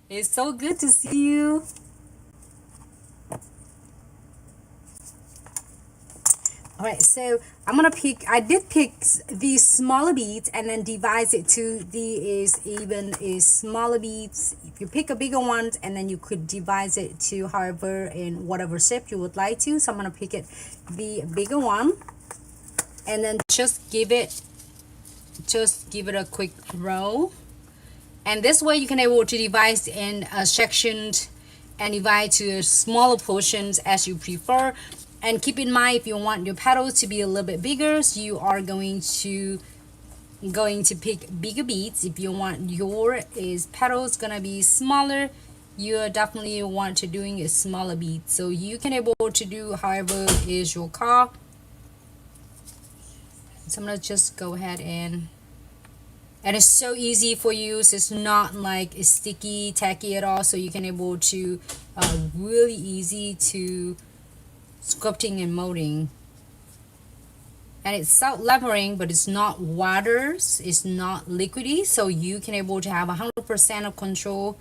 It's so good to see you. All right, so I did pick these smaller beads and then divide it to these smaller beads. If you pick a bigger one, and then you could divide it to however in whatever shape you would like to. So I'm gonna pick the bigger one, and then just give it a quick roll. And this way you can able to divide in sections and divide to smaller portions as you prefer. And keep in mind, if you want your petals to be a little bit bigger, so you are going to pick bigger beads. If you want your petals gonna be smaller, you definitely want to doing a smaller bead. So you can able to do however is your call. So I'm gonna just go ahead and it's so easy for you. So it's not like it's sticky, tacky at all. So you can able to really easy to sculpting and molding. And it's self-leveling, but it's not waters, it's not liquidy, so you can able to have 100% of control.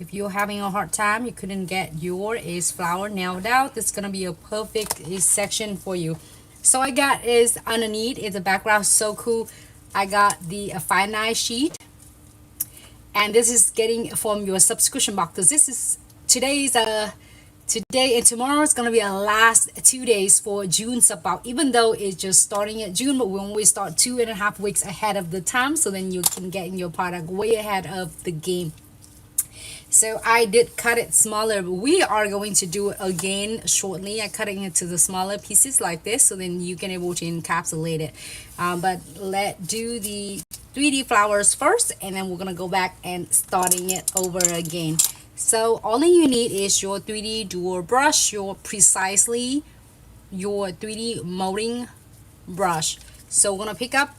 If you're having a hard time, you couldn't get your flower nailed out, it's gonna be a perfect section for you. So I got is underneath is the background, so cool. I got the fine line sheet, and this is getting from your subscription box, because this is today and tomorrow is gonna be our last 2 days for June sub box. Even though it's just starting at June, but we always start 2.5 weeks ahead of the time, so then you can get in your product way ahead of the game. So I did cut it smaller. We are going to do it again shortly. I cutting it to the smaller pieces like this, so then you can able to encapsulate it. But let's do the 3D flowers first, and then we're gonna go back and starting it over again. So all you need is your 3D dual brush, your 3D molding brush. So we're gonna pick up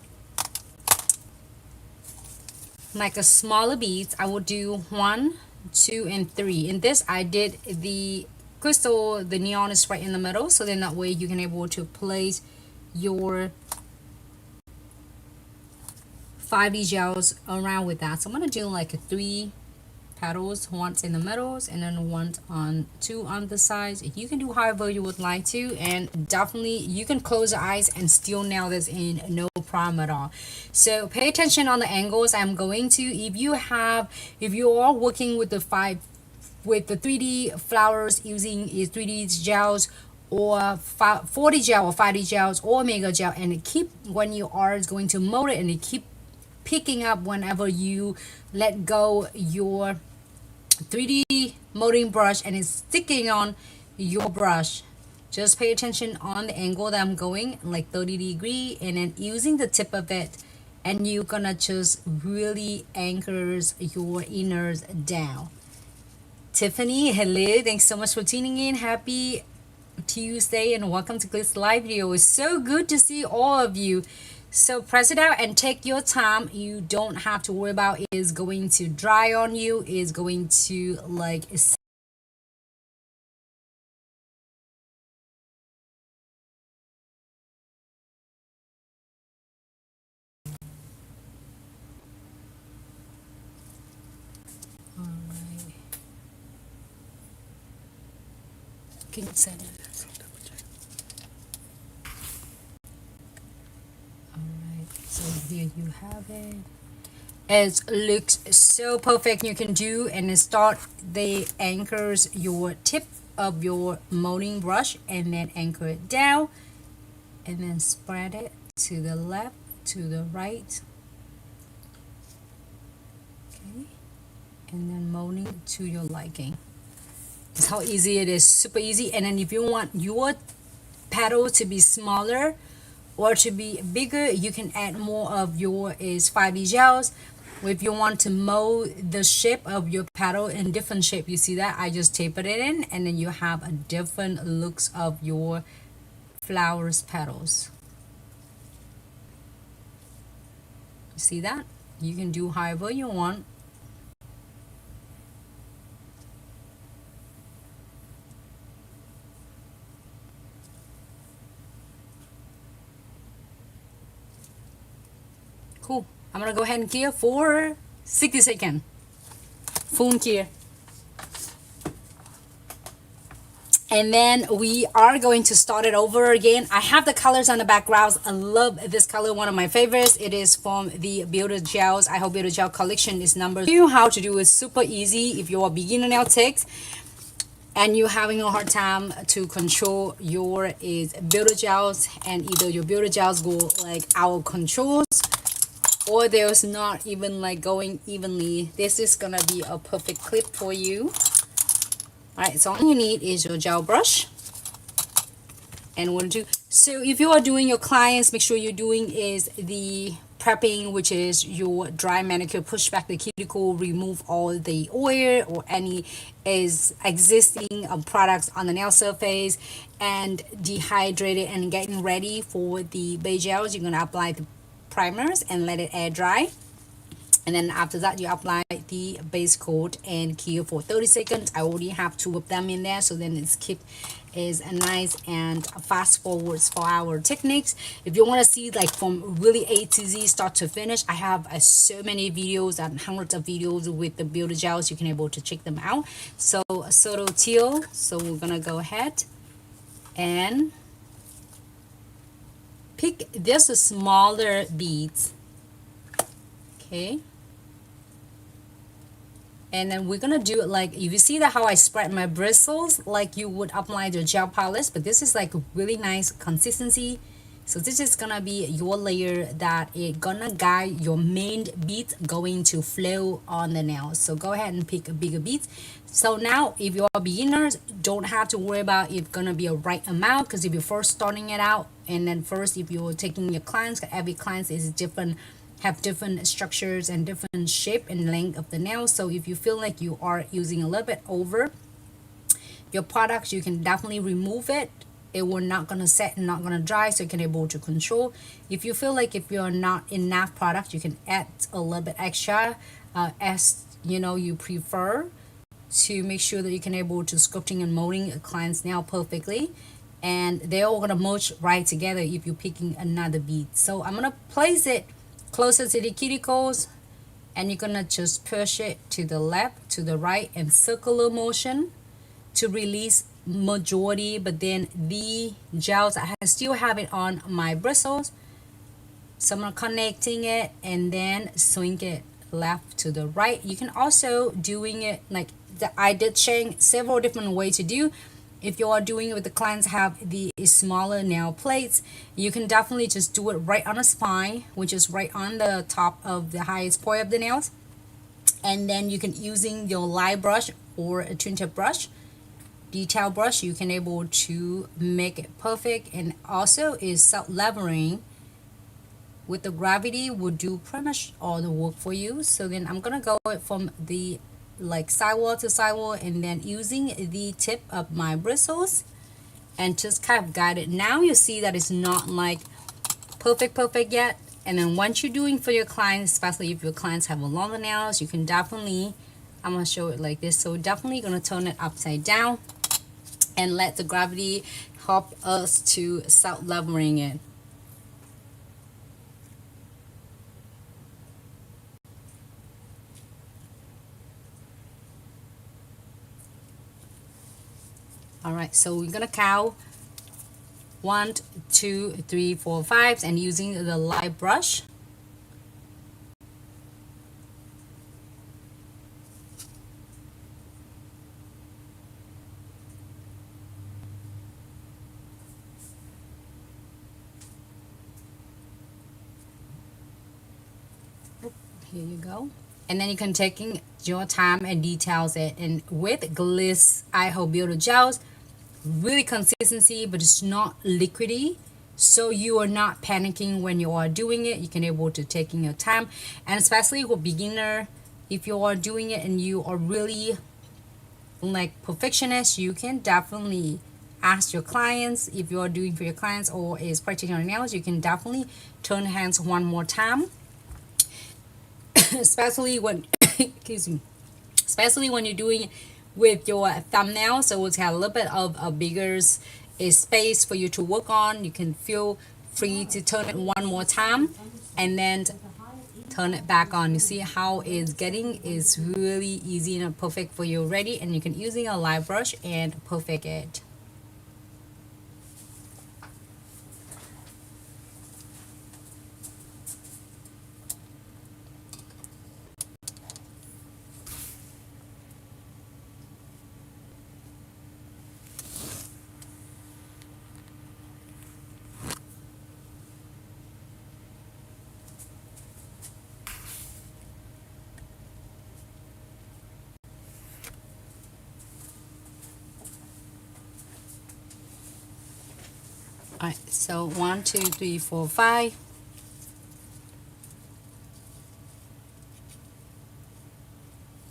like a smaller beads. I will do 1, 2, and 3. In this I did the crystal, the neon is right in the middle, so then that way you can able to place your 5D gels around with that. So I'm gonna do like a 3 petals, once in the middles and then two on the sides. You can do however you would like to, and definitely you can close your eyes and still nail this in, no problem at all. So pay attention on the angles. I'm going to, if you are working with the 3D flowers using 3D gels or 4D gel or 5D gels or mega gel, and when you are going to mold it, and it keep picking up whenever you let go your 3D molding brush and it's sticking on your brush. Just pay attention on the angle that I'm going, like 30-degree, and then using the tip of it, and you're gonna just really anchors your inners down. Tiffany, hello, thanks so much for tuning in. Happy Tuesday and welcome to Glitz live video. It's so good to see all of you. So press it out and take your time. You don't have to worry about it is going to dry on you, is going to like can you send it? So here you have it. It looks so perfect. You can do and start the anchors your tip of your molding brush, and then anchor it down, and then spread it to the left, to the right. Okay, and then molding to your liking. That's how easy it is. Super easy. And then if you want your petal to be smaller or to be bigger, you can add more of your 5D gels. If you want to mold the shape of your petal in different shape, you see that I just tapered it in, and then you have a different looks of your flowers petals. You see that? You can do however you want. Cool. I'm gonna go ahead and gear for 60 seconds. Phone here. And then we are going to start it over again. I have the colors on the backgrounds. I love this color, one of my favorites. It is from the Builder Gels. iHold Builder Gel collection is number 2. How to do is super easy. If you're a beginner nail tech and you're having a hard time to control your Builder Gels, and either your Builder Gels go like out of controls, or there's not even like going evenly, this is gonna be a perfect clip for you. Alright, so all you need is your gel brush and what to do. So if you are doing your clients, make sure you're doing is the prepping, which is your dry manicure, push back the cuticle, remove all the oil or any is existing products on the nail surface, and dehydrate it and getting ready for the base gels. You're gonna apply the primers and let it air dry. And then after that, you apply the base coat and cure for 30 seconds. I already have 2 of them in there, so then it's keep is a nice and fast forwards for our techniques. If you want to see like from really A to Z, start to finish, I have so many videos and hundreds of videos with the Builder Gels. You can able to check them out. So subtle teal. So we're gonna go ahead and pick this smaller beads. Okay. And then we're gonna do it like, if you see that how I spread my bristles like you would apply the gel polish, but this is like really nice consistency. So this is gonna be your layer that it gonna guide your main beads going to flow on the nail. So go ahead and pick a bigger beads. So now if you're beginners, don't have to worry about if gonna be a right amount, because if you're first starting it out, and then first if you're taking your clients, every client is different, have different structures and different shape and length of the nail. So if you feel like you are using a little bit over your products, you can definitely remove it. It will not gonna set and not gonna dry, so you can able to control. If you feel like if you're not enough product, you can add a little bit extra as you know you prefer, to make sure that you can able to sculpting and molding a client's nail perfectly, and they're all gonna merge right together if you're picking another bead. So I'm gonna place it closer to the cuticles, and you're gonna just push it to the left, to the right, and circular motion to release majority. But then the gels, I still have it on my bristles, so I'm connecting it and then swing it left to the right. You can also doing it like I did showing several different ways to do. If you are doing it with the clients have the smaller nail plates, you can definitely just do it right on the spine, which is right on the top of the highest point of the nails. And then you can using your light brush or a twin tip brush, detail brush, you can able to make it perfect. And also is self-leveling with the gravity will do pretty much all the work for you. So then I'm gonna go from the like sidewall to sidewall, and then using the tip of my bristles and just kind of guide it. Now you see that it's not like perfect yet. And then once you're doing for your clients, especially if your clients have a longer nails, you can definitely, I'm gonna show it like this, so definitely gonna turn it upside down and let the gravity help us to start leveling it. All right, so we're gonna count 1, 2, 3, 4, 5, and using the light brush. Here you go. And then you can taking your time and details it. And with Glitz iHold Builder Gels, really consistency, but it's not liquidy, so you are not panicking when you are doing it. You can able to taking your time, and especially for beginner, if you are doing it and you are really like perfectionist, you can definitely ask your clients. If you are doing for your clients or is practicing your nails, you can definitely turn hands one more time, especially when excuse me, especially when you're doing with your thumbnail, so it's got a little bit of a bigger space for you to work on. You can feel free to turn it one more time, and then turn it back on. You see how it's getting is really easy and perfect for you already, and you can using a live brush and perfect it. Alright, so 1, 2, 3, 4, 5.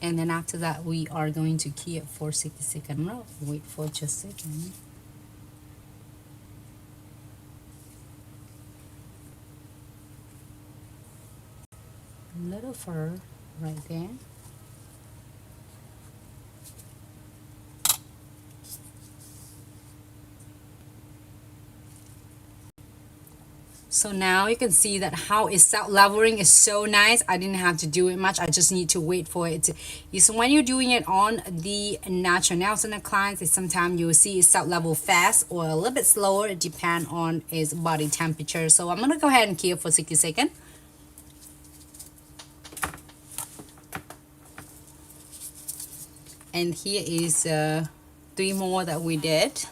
And then after that, we are going to key it for 60 seconds. No, wait for just a second. A little fur right there. So now you can see that how it's self-leveling is so nice. I didn't have to do it much. I just need to wait for it to. So when you're doing it on the natural nails in the clients, sometimes you'll see it self-level fast or a little bit slower. It depends on its body temperature. So I'm gonna go ahead and key it for 60 seconds. And here is 3 more that we did.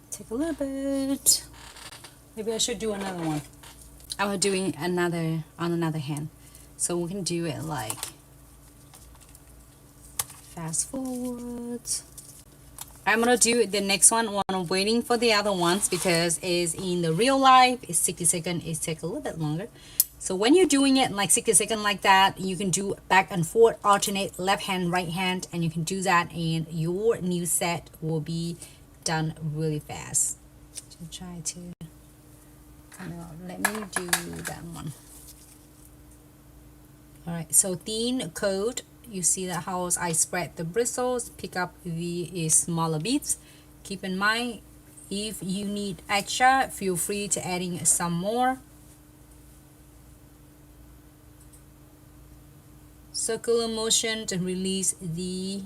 Take a little bit. Maybe I should do another one. I'm doing another on another hand, so we can do it like fast forward. I'm gonna do the next one while I'm waiting for the other ones, because is in the real life it's 60 seconds. It takes a little bit longer. So when you're doing it like 60 seconds like that, you can do back and forth, alternate left hand, right hand, and you can do that, and your new set will be done really fast. To try to, let me do that one. All right, so thin coat. You see that how I spread the bristles, pick up the smaller beads. Keep in mind, if you need extra, feel free to adding some more. Circular motion to release the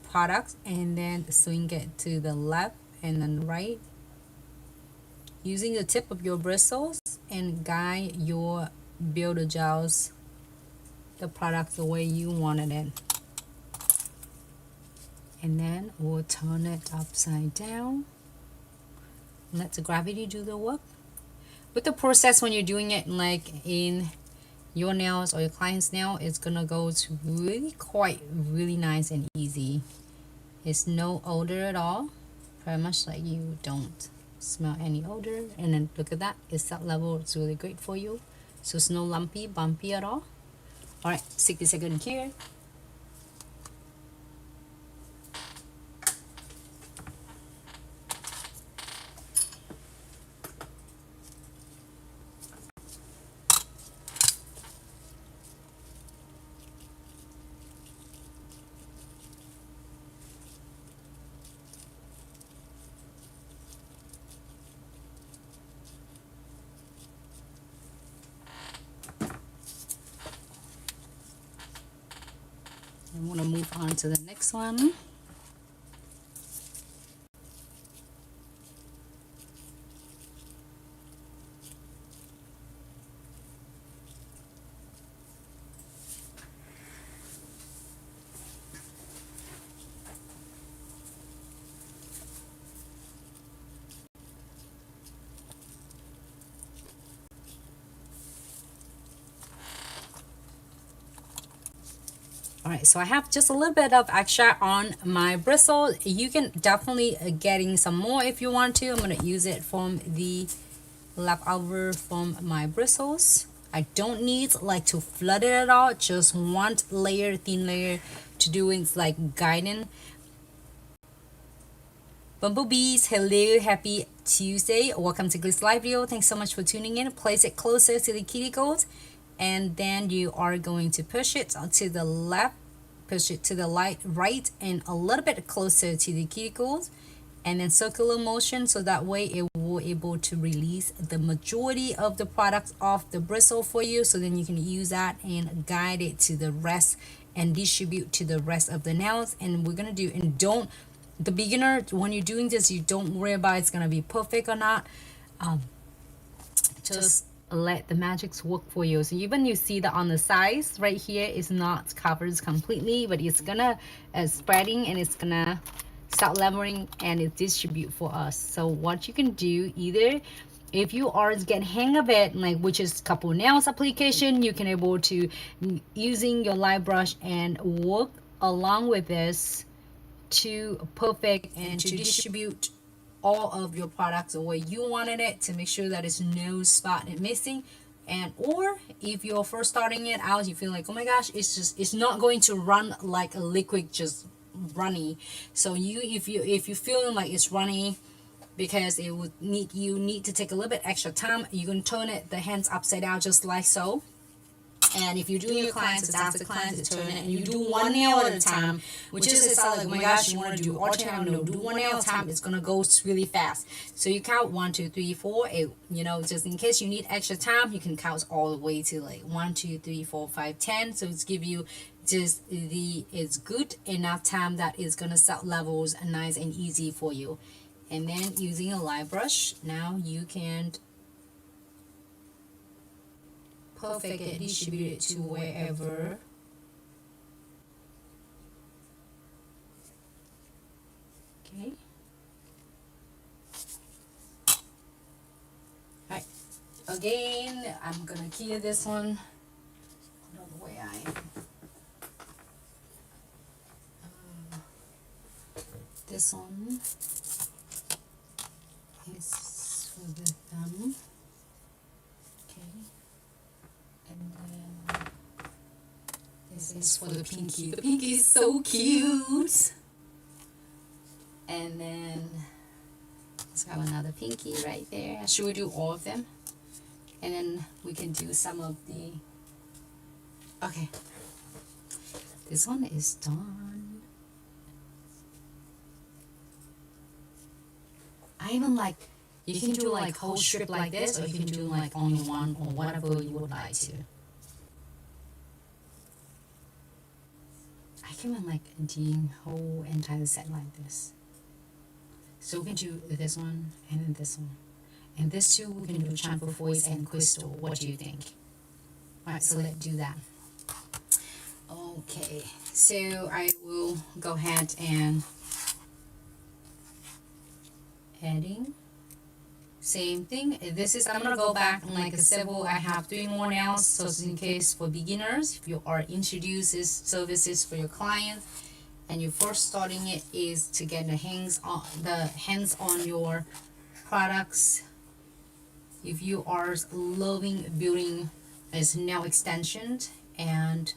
product, and then swing it to the left and then right, using the tip of your bristles, and guide your builder gels, the product, the way you wanted it. And then we'll turn it upside down. Let the gravity do the work. With the process, when you're doing it like in your nails or your client's nail, it's gonna go to really nice and easy. It's no odor at all, pretty much like you don't smell any odor. And then look at that, it's that level. It's really great for you, so it's no lumpy bumpy at all. All right, 60 seconds here. I want to move on to the next one. Alright, so I have just a little bit of extra on my bristle. You can definitely getting some more if you want to. I'm going to use it from the left over from my bristles. I don't need like to flood it at all, just one layer, thin layer to do it like guiding. Bumblebees, hello, happy Tuesday. Welcome to Glitz live video. Thanks so much for tuning in. Place it closer to the cuticles, and then you are going to push it to the left, push it to the right, and a little bit closer to the cuticles, and then circular motion, so that way it will able to release the majority of the products off the bristle for you, so then you can use that and guide it to the rest and distribute to the rest of the nails. And we're gonna do, and don't, the beginner, when you're doing this, you don't worry about it's gonna be perfect or not. Just let the magics work for you. So even you see that on the sides right here is not covered completely, but it's gonna spreading, and it's gonna start leveling and it distribute for us. So what you can do, either if you are get hang of it, like which is couple nails application, you can able to using your light brush and work along with this to perfect and to distribute all of your products the way you wanted it, to make sure that there's no spot missing. And or if you're first starting it out, you feel like, oh my gosh, it's not going to run like a liquid, just runny. So if you feeling like it's runny, because it would need to take a little bit extra time, you can turn it the hands upside down just like so. And if you're doing your clients, ask the client to turn it, and you do one nail at a time, which is, it's not like, oh my gosh, you want to do all time. No, do one nail at a time. It's gonna go really fast. So you count 1, 2, 3, 4. You know, just in case you need extra time, you can count all the way to like 1, 2, 3, 4, 5, 10. So it's give you just it's good enough time that it's gonna set levels nice and easy for you. And then using a light brush, now you can perfect it, distribute it to wherever. Okay. Alright. Again, I'm gonna clear this one. I don't know where I am. This one is for the thumb. And then this is for the pinky. The pinky is so cute. And then let's have another pinky right there. Should we do all of them? And then we can do some of the... Okay. This one is done. I even like... You can do like whole strip like this, or you can do like only one, or whatever you would like to. I can like do whole entire set like this. So we can do this one and then this one. And this two we can do chamfer voice and crystal. What do you think? Alright, so let's do that. Okay, so I will go ahead and adding. Same thing. This is, I'm gonna go back and like a several. I have 3 more nails, so just in case for beginners, if you are introducing services for your clients and you're first starting it, is to get the hands on your products. If you are loving building as nail extensions and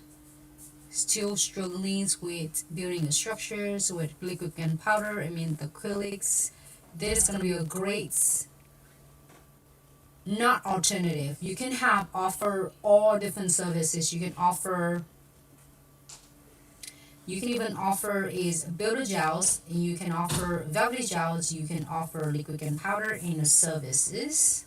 still struggling with building the structures with liquid and powder, I mean the acrylics, this is gonna be a great, not alternative. You can offer all different services. You can even offer is Builder Gels, and you can offer Velvetty Gels, you can offer liquid and powder in the services.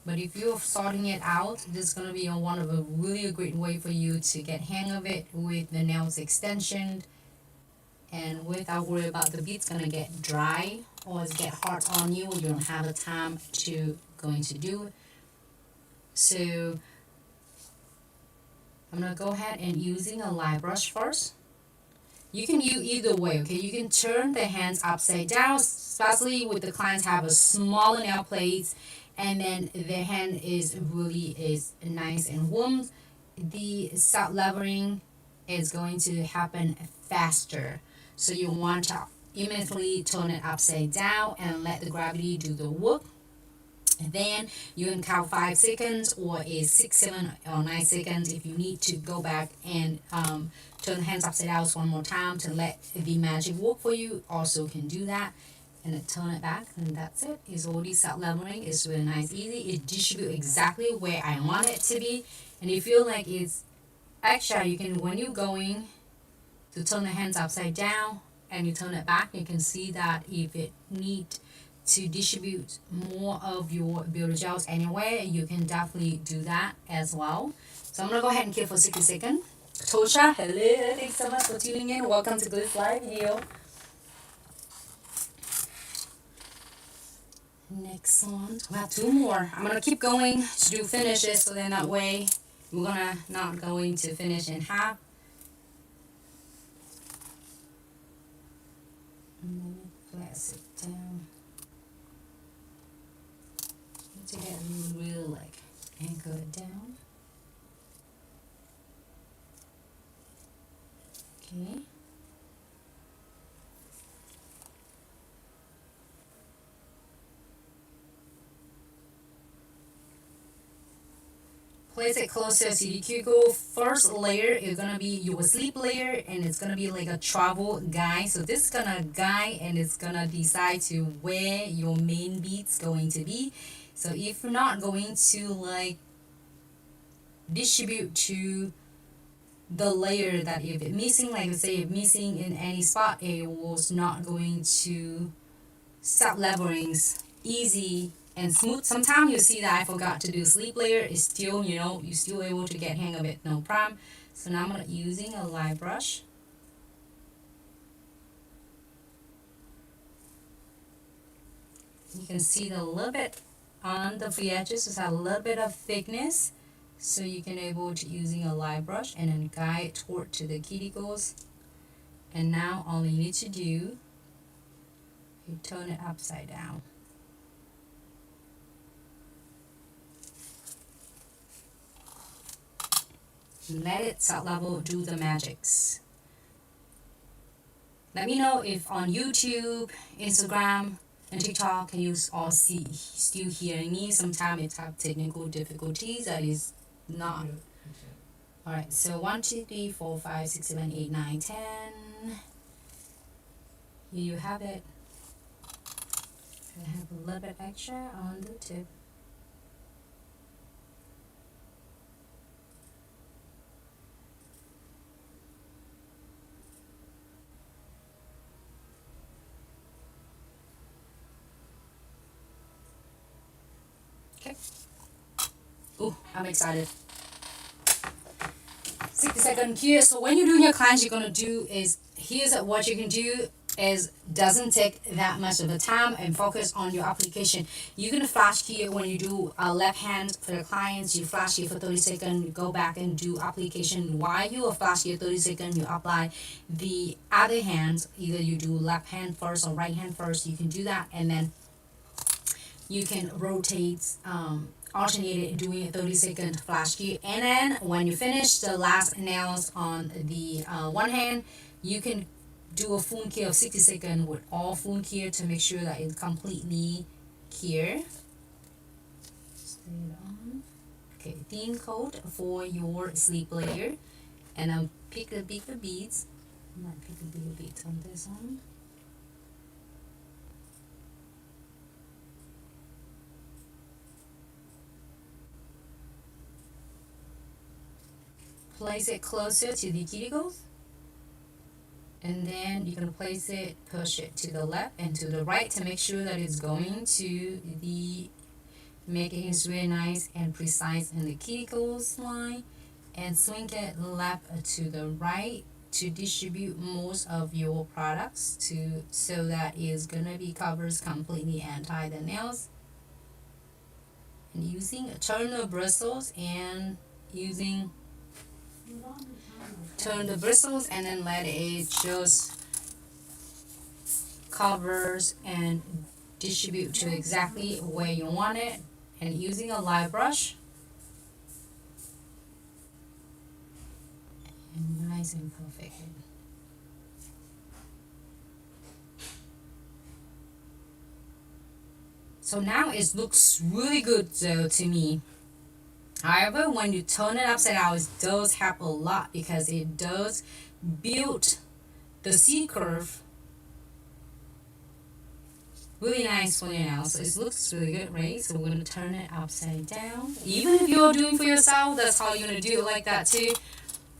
But if you're starting it out, this is going to be one of a really great way for you to get hang of it with the nails extension, and without worry about the beads gonna get dry or get hard on you. You don't have the time to going to do it. So I'm gonna go ahead and using a light brush first. You can use either way, okay? You can turn the hands upside down, especially with the clients have a smaller nail plates, and then the hand is nice and warm. The start leveling is going to happen faster. So you want to immediately turn it upside down and let the gravity do the work. And then you can count 5 seconds or a 6, 7, or 9 seconds if you need to go back and turn the hands upside down one more time to let the magic work for you. Also can do that. And then turn it back, and that's it. It's already set leveling. It's really nice, easy. It distributes exactly where I want it to be. And if you feel like it's extra, you can, when you're going to turn the hands upside down and you turn it back, you can see that if it needs to distribute more of your builder gels anywhere, you can definitely do that as well. So I'm gonna go ahead and keep for 60 seconds. Tosha, hello, thanks so much for tuning in. Welcome to Glitz Live video. Next one, we have 2 more. I'm gonna keep going to do finishes, so then that way we're gonna not going to finish in half. And then press it down to get real like anchor it down. Okay. Place it closer to the cuticle. First layer is gonna be your sleep layer, and it's gonna be like a travel guide. So this is gonna guide, and it's gonna decide to where your main bead's going to be. So if you're not going to like distribute to the layer that if it's missing, like say if missing in any spot, it was not going to set levelings easy and smooth. Sometimes you see that I forgot to do sleep layer. It's still, you know, you're still able to get hang of it, no problem. So now I'm gonna using a light brush. You can see the little bit on the free edges, just a little bit of thickness. So you can able to using a light brush and then guide toward to the cuticles. And now all you need to do, you turn it upside down. Let it set level do the magics. Let me know if on YouTube, Instagram, and TikTok can you all see still hearing me. Sometimes it have technical difficulties that is not. Alright, so 1, 2, 3, 4, 5, 6, 7, 8, 9, 10. Here you have it. I have a little bit extra on the tip. Okay. Oh, I'm excited. 60-second cue. So when you're doing your clients, you're gonna do is here's what you can do is doesn't take that much of a time and focus on your application. You can flash key when you do a left hand for the clients. You flash key for 30 seconds. You go back and do application. While you are flash key 30 seconds, you apply the other hand. Either you do left hand first or right hand first. You can do that, and then you can rotate, alternate it doing a 30-second flash key. And then when you finish the last nails on the one hand, you can do a full key of 60 seconds with all full key to make sure that it's completely clear. Stay it on. Okay, thin coat for your sleep layer, and I'll pick the bigger beads. I might pick the bigger beads on this one. Place it closer to the cuticles, and then you can place it, push it to the left and to the right to make sure that it's going to the, making it really nice and precise in the cuticles line, and swing it left to the right to distribute most of your products to, so that is gonna be covers completely and tie the nails. And using turn the bristles and using turn the bristles, and then let it just covers and distribute to exactly where you want it. And using a light brush, and nice and perfect. So now it looks really good though to me. However, when you turn it upside down, it does help a lot because it does build the C curve really nice for your nails. So it looks really good, right? So we're going to turn it upside down. Even if you're doing for yourself, that's how you're going to do it like that too.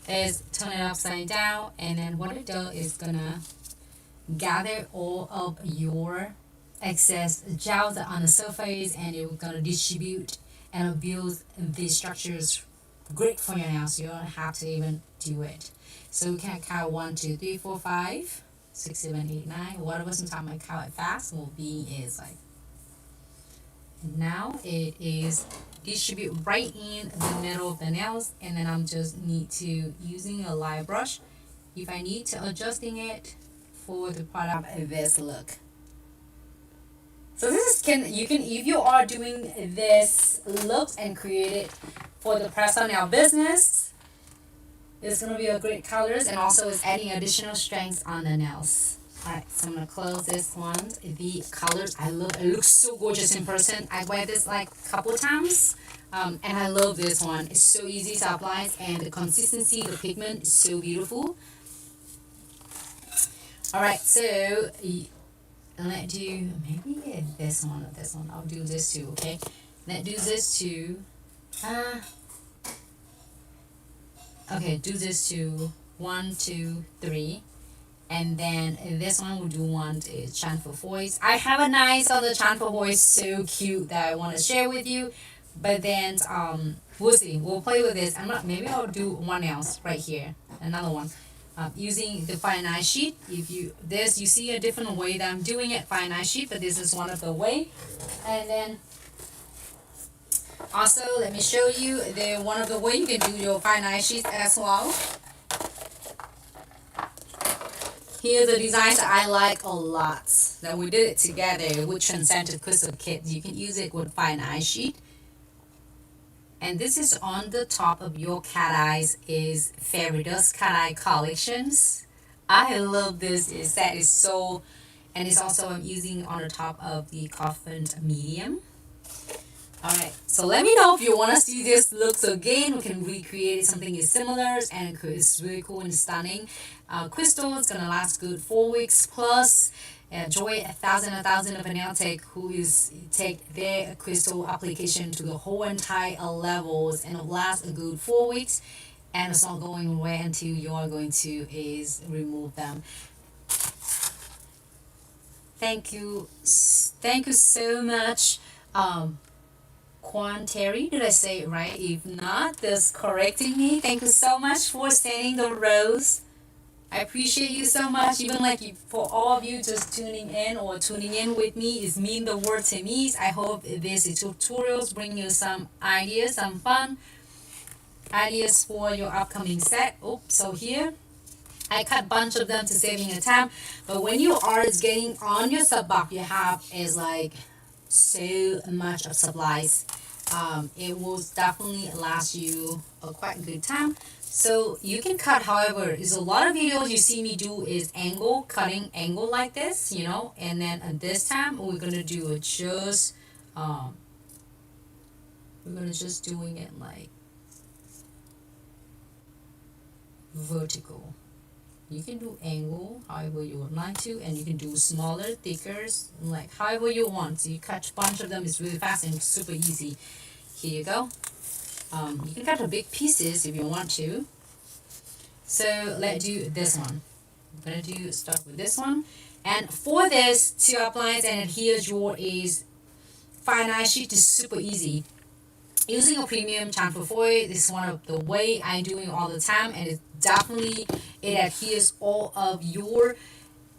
Is turn it upside down, and then what it does is going to gather all of your excess gels on the surface, and it's going to distribute and build these structures great for your nails. You don't have to even do it. So we can count 1, 2, 3, 4, 5, 6, 7, 8, 9. Whatever, sometimes I count it fast will be is like, now it is distribute right in the middle of the nails, and then I'm just need to using a light brush if I need to adjusting it for the product of this look. So this can you can if you are doing this looks and create it for the press on nail business, it's gonna be a great colors, and also it's adding additional strength on the nails. Alright, so I'm gonna close this one. The colors I love, it looks so gorgeous in person. I wear this like a couple times, and I love this one. It's so easy to apply, and the consistency, the pigment is so beautiful. Alright, so let's do maybe this one or this one. I'll do this too, okay? Let's do this too. Okay, do this too. 1, 2, 3. And then this one we'll do one is chamfer voice. I have a nice other chamfer voice, so cute, that I want to share with you. But then we'll see. We'll play with this. Maybe I'll do one else right here. Another one. Using the fine eye sheet. If you you see a different way that I'm doing it, fine eye sheet, but this is one of the way. And then also let me show you the one of the way you can do your fine eye sheets as well. Here's the designs that I like a lot, that we did it together with Transcendent Crystal Kit. You can use it with fine eye sheet. And this is on the top of your cat eyes is Fairy Dust Cat Eye Collections. I love this. That is so, and it's also I'm using on the top of the Coffin Medium. Alright, so let me know if you want to see this looks again. We can recreate something is similar, and it's really cool and stunning. Crystal is gonna last good 4 weeks plus. Joy 1000 of a nail tech who is take their crystal application to the whole entire levels, and it lasts a good 4 weeks, and it's not going away until you are going to is remove them. Thank you so much. Quanteri, did I say it right? If not, just correcting me. Thank you so much for sending the rose. I appreciate you so much. Even like for all of you just tuning in with me is mean the word to me. I hope these tutorials bring you some ideas, some fun ideas for your upcoming set. So here I cut a bunch of them to saving a time. But when you are getting on your sub box, you have is like so much of supplies. It will definitely last you a quite good time. So you can cut, however, is a lot of videos you see me do is cutting angle like this, you know, and then at this time we're gonna do it just doing it like vertical. You can do angle however you would like to, and you can do smaller, thicker, like however you want. So you cut a bunch of them, it's really fast and super easy. Here you go. You can cut the big pieces if you want to. So let's do this one. I'm gonna start with this one. And for this to apply and adhere your is fine eye sheet is super easy. Using a premium chamfer foil, this is one of the way I do it all the time, and it adheres all of your,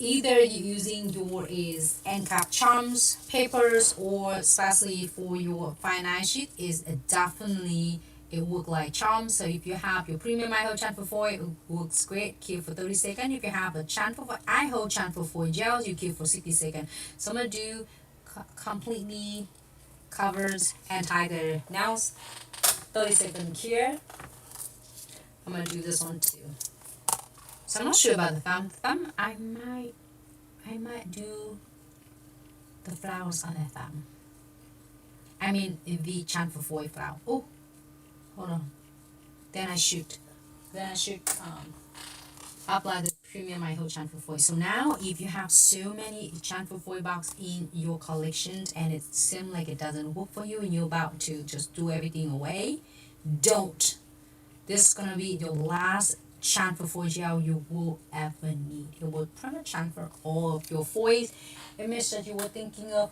either you're using your is end cap charms papers, or especially for your fine eye sheet is definitely it work like charms. So if you have your premium iHold chamfer foil, it works great, keep for 30 seconds. If you have a iHold chamfer foil gels, you keep for 60 seconds. So I'm gonna do completely covers and tie the nails 30 seconds here. I'm gonna do this one too. So I'm not sure about the thumb. I might do the flowers on the thumb. I mean the chamfer foil flower. Oh, hold on. Then I should apply the premium iHold chamfer foil. So now if you have so many chamfer foil box in your collection and it seems like it doesn't work for you and you're about to just do everything away, don't. This is gonna be your last chamfer foil gel you will ever need. It will pretty much chamfer all of your foils. It means that you were thinking of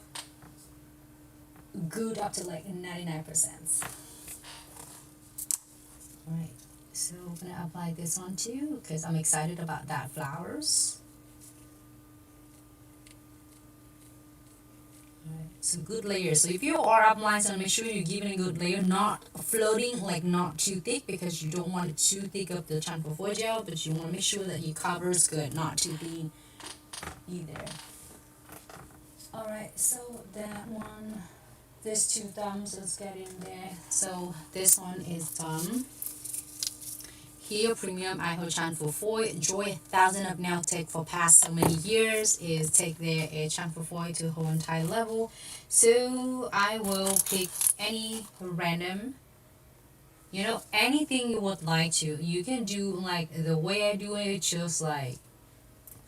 good up to like 99%. Alright, so I'm gonna apply this one too because I'm excited about that flowers. Alright, so good layers. So if you are applying, so make sure you're giving a good layer, not floating, like not too thick because you don't want it too thick of the chamfer foil gel, but you want to make sure that your cover is good, not too thin either. Alright, so that one, this 2 thumbs, let's get in there. So this one is done. Here, premium iHold chamfer foil. Joy 1000 of nail tech for past so many years is take their chamfer foil to a whole entire level. So I will pick any random, you know, anything you would like to. You can do like the way I do it, just like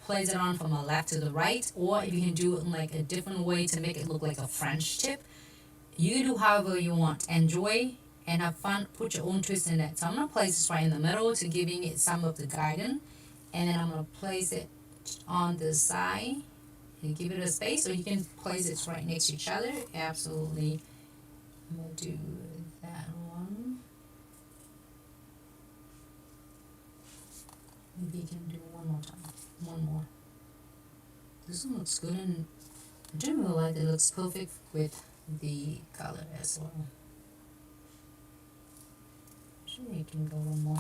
place it on from the left to the right, or if you can do it in like a different way to make it look like a French tip. You do however you want. Enjoy and have fun. Put your own twist in it. So I'm going to place this right in the middle to giving it some of the guidance. And then I'm going to place it on the side and give it a space. Or you can place it right next to each other. Absolutely. I'm going to do that one. Maybe you can do one more time. One more. This one looks good, and I didn't realize it looks perfect with the color as well. Sure, you can go one more.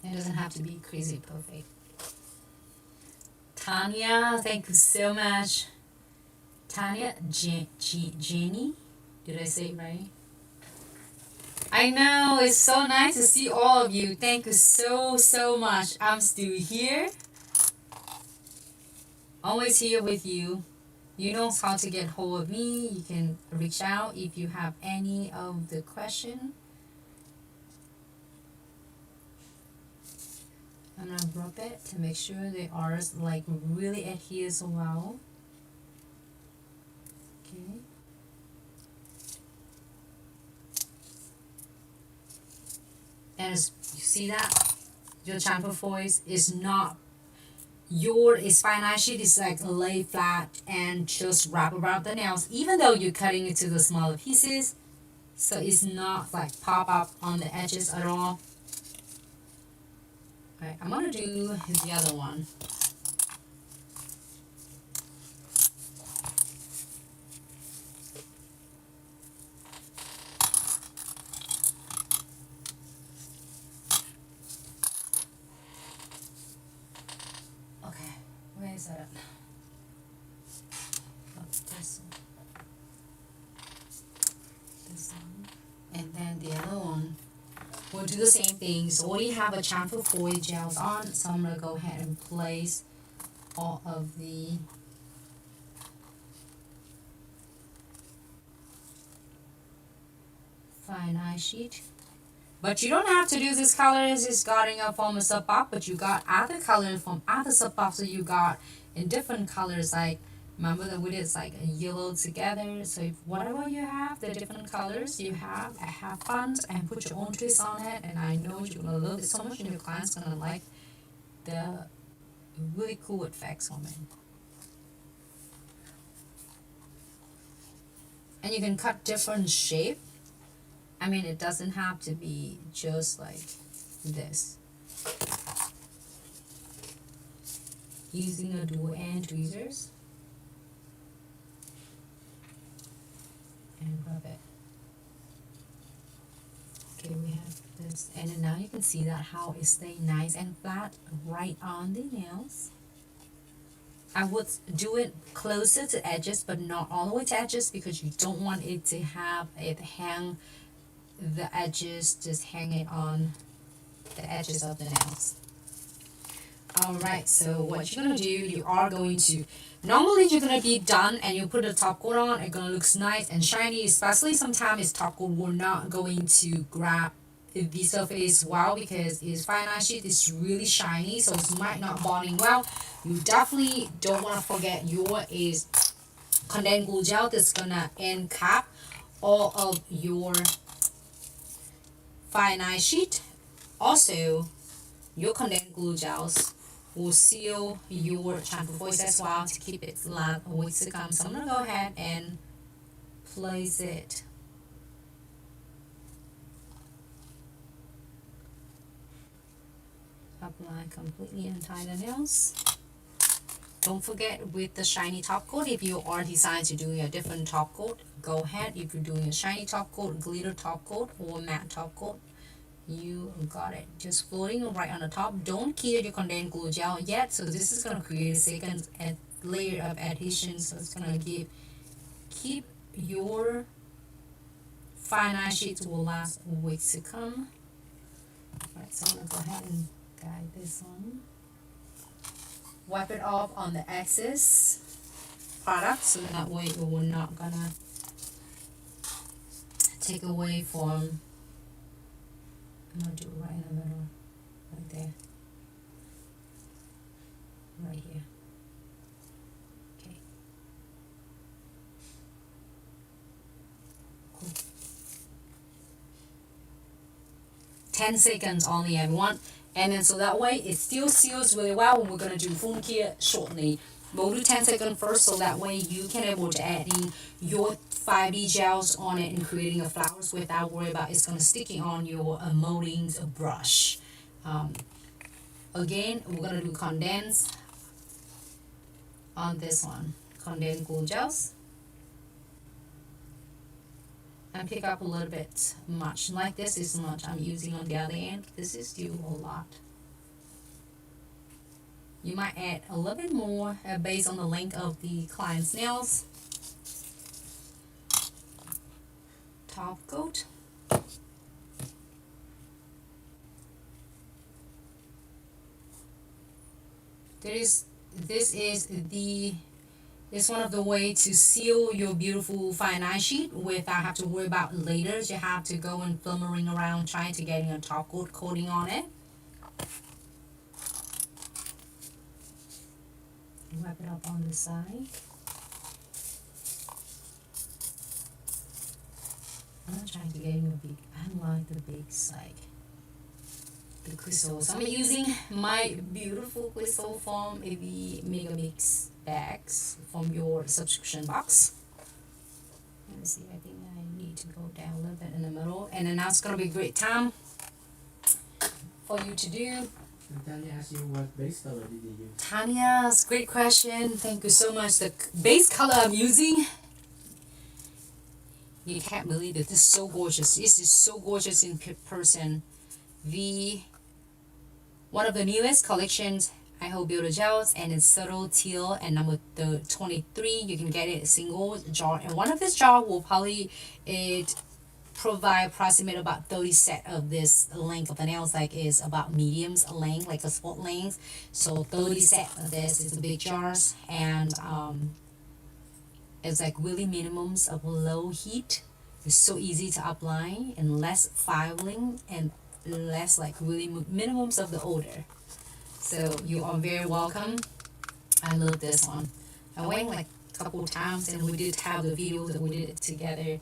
It doesn't have to be crazy perfect. Tanya, thank you so much. Tanya Jenny, did I say it right? I know, it's so nice to see all of you. Thank you so much. I'm still here. Always here with you. You know how to get hold of me. You can reach out if you have any of the question. I'm gonna rub it to make sure the ours like really adheres well. Okay. And as you see that, your chamfer foils is not your spine sheet is like lay flat and just wrap around the nails, even though you're cutting it to the smaller pieces, so it's not like pop up on the edges at all. Alright, I'm gonna do the other one. Okay, where is that? Oh, this one. This one. And then the other one. We'll do the same thing. So already have a chamfer foil gels on, so I'm gonna go ahead and place all of the fine eye sheet. But you don't have to do this color as it's getting up from a sub box, but you got other colors from other sub boxes you got in different colors. Like remember that we did like a yellow together. So if whatever you have, the different colors you have fun and put your own twist on it. And I know you're gonna love it so much, and your clients gonna like the really cool effects on it. And you can cut different shape. I mean, it doesn't have to be just like this. Using a dual end tweezers. And rub it. Okay, we have this. And then now you can see that how it stays nice and flat right on the nails. I would do it closer to edges, but not all the way to edges, because you don't want it to have it hang the edges, just hang it on the edges of the nails. Alright, so what you're gonna do, you are going to, normally you're gonna be done and you put a top coat on, it's gonna look nice and shiny, especially sometimes top coat will not going to grab the surface well because its fine ice sheet is really shiny, so it might not bonding well. You definitely don't want to forget your is condensed glue gel that's gonna end cap all of your fine ice sheet. Also, your condensed glue gels will seal your shampoo voice as well to keep it live a weeks to come. So I'm gonna go ahead and place it. Apply completely and tie the nails. Don't forget with the shiny top coat, if you are deciding to do a different top coat, go ahead. If you're doing a shiny top coat, glitter top coat, or matte top coat, you got it. Just floating right on the top. Don't cure your condensed glue gel yet, so this is going to create a second layer of adhesion, so it's going to keep your fine ice sheets will last weeks to come. Alright, so I'm going to go ahead and guide this one. Wipe it off on the excess product, so that way it will not gonna take away from. I'm gonna do it right in the middle, right there, right here. Okay. Cool. 10 seconds only, everyone. And then so that way it still seals really well when we're going to do foam care shortly. We'll do 10 seconds first, so that way you can able to add in your 5D gels on it and creating a flowers without worry about it's going to sticking on your moldings brush. Again, we're going to do condense on this one. Condensed glue gels. And pick up a little bit much. Like this is much I'm using on the other end. This is still a lot. You might add a little bit more based on the length of the client's nails. Top coat. This is it's one of the way to seal your beautiful fine ice sheet without have to worry about later. You have to go and filming around trying to get your top coat coating on it. Wrap it up on the side. I'm not trying to get in a big, I like the big side. The crystal. So I'm using my beautiful crystal from the Mega Mix bags from your subscription box. Let me see, I think I need to go down a little bit in the middle, and then that's gonna be a great time for you to do. Tanya asked you what base color did you use? Tanya's great question. Thank you so much. The base color I'm using, you can't believe it. This is so gorgeous. This is so gorgeous in person. One of the newest collections, iHold Builder Gels, and it's subtle teal and number 23. You can get it a single jar, and one of this jar will probably provide approximate about 30 set of this length of the nails, like is about mediums length, like a sport length. So 30 set of this is the big jars, and it's like really minimums of low heat. It's so easy to apply and less filing and less like really minimums of the odor. So you are very welcome. I love this one. I went like a couple times, and we did have the video that we did it together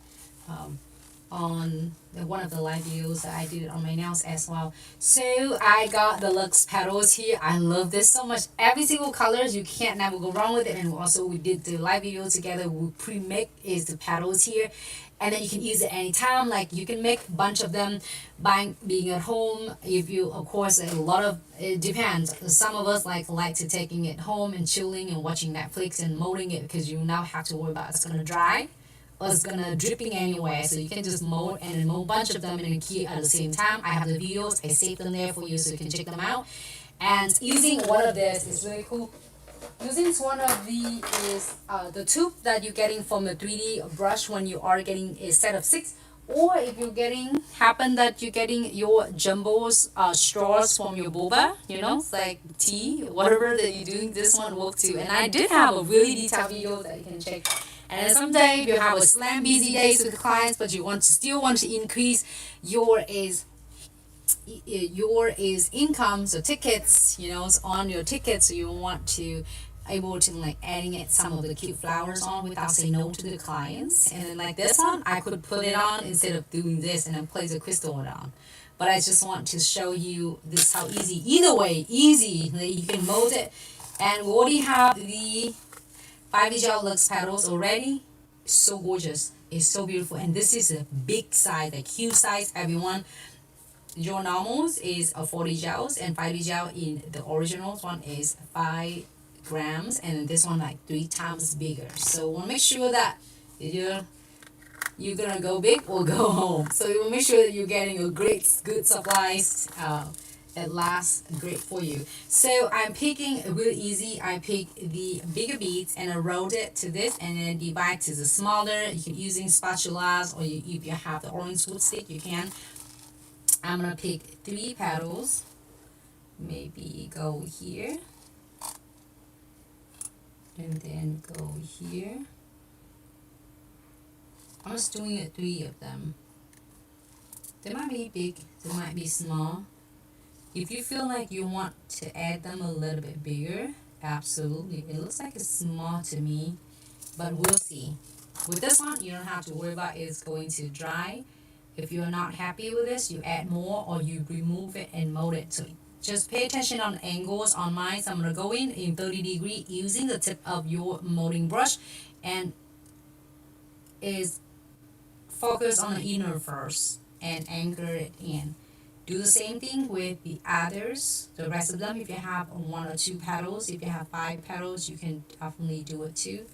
on one of the live videos that I did on my nails as well. So I got the Luxe petals here. I love this so much. Every single colors, you can't never go wrong with it. And also we did the live video together. We pre-make is the petals here, and then you can use it anytime. Like you can make a bunch of them being at home. If you, of course, a lot of it depends. Some of us like to taking it home and chilling and watching Netflix and molding it, because you now have to worry about it's gonna dry or it's gonna dripping anyway. So you can just mold and mold a bunch of them in a key at the same time. I have the videos. I saved them there for you so you can check them out. And using one of this is really cool. Using one of the tube that you're getting from the 3D brush when you are getting a set of 6, Or if you're getting happen that you're getting your jumbos straws from your boba, you know, it's like tea, whatever that you're doing, this one work too. And I did have a really detailed video that you can check. And then someday if you have a slam busy days with clients, but you want to still want to increase your income, so tickets, you know, it's on your tickets, so you want to able to like adding it some of the cute flowers on without saying no to the clients. And then like this one I could put it on instead of doing this and then place a crystal on. But I just want to show you this how easy, either way easy that you can mold it. And we already have the 5D gel luxe petals already. It's so gorgeous, it's so beautiful. And this is a big size, like huge size, everyone. Your normals is a 40 gels, and 5D gel in the originals one is 5 grams, and this one like 3 times bigger. So want to make sure that you're gonna go big or go home. So you will make sure that you're getting a good supplies that lasts great for you. So I'm picking really easy. I pick the bigger beads and I rolled it to this and then divide to the smaller. You can using spatulas, or if you have the orange wood stick you can. I'm gonna pick 3 petals, maybe go here and then go here. I'm just doing 3 of them. They might be big, they might be small. If you feel like you want to add them a little bit bigger, absolutely. It looks like it's small to me, but we'll see. With this one, you don't have to worry about it's going to dry. If you're not happy with this, you add more or you remove it and mold it. So just pay attention on angles on mine. So I'm going to go in 30 degree using the tip of your molding brush and is focus on the inner first and anchor it in. Do the same thing with the others, the rest of them. If you have 1 or 2 petals, if you have 5 petals, you can definitely do it too.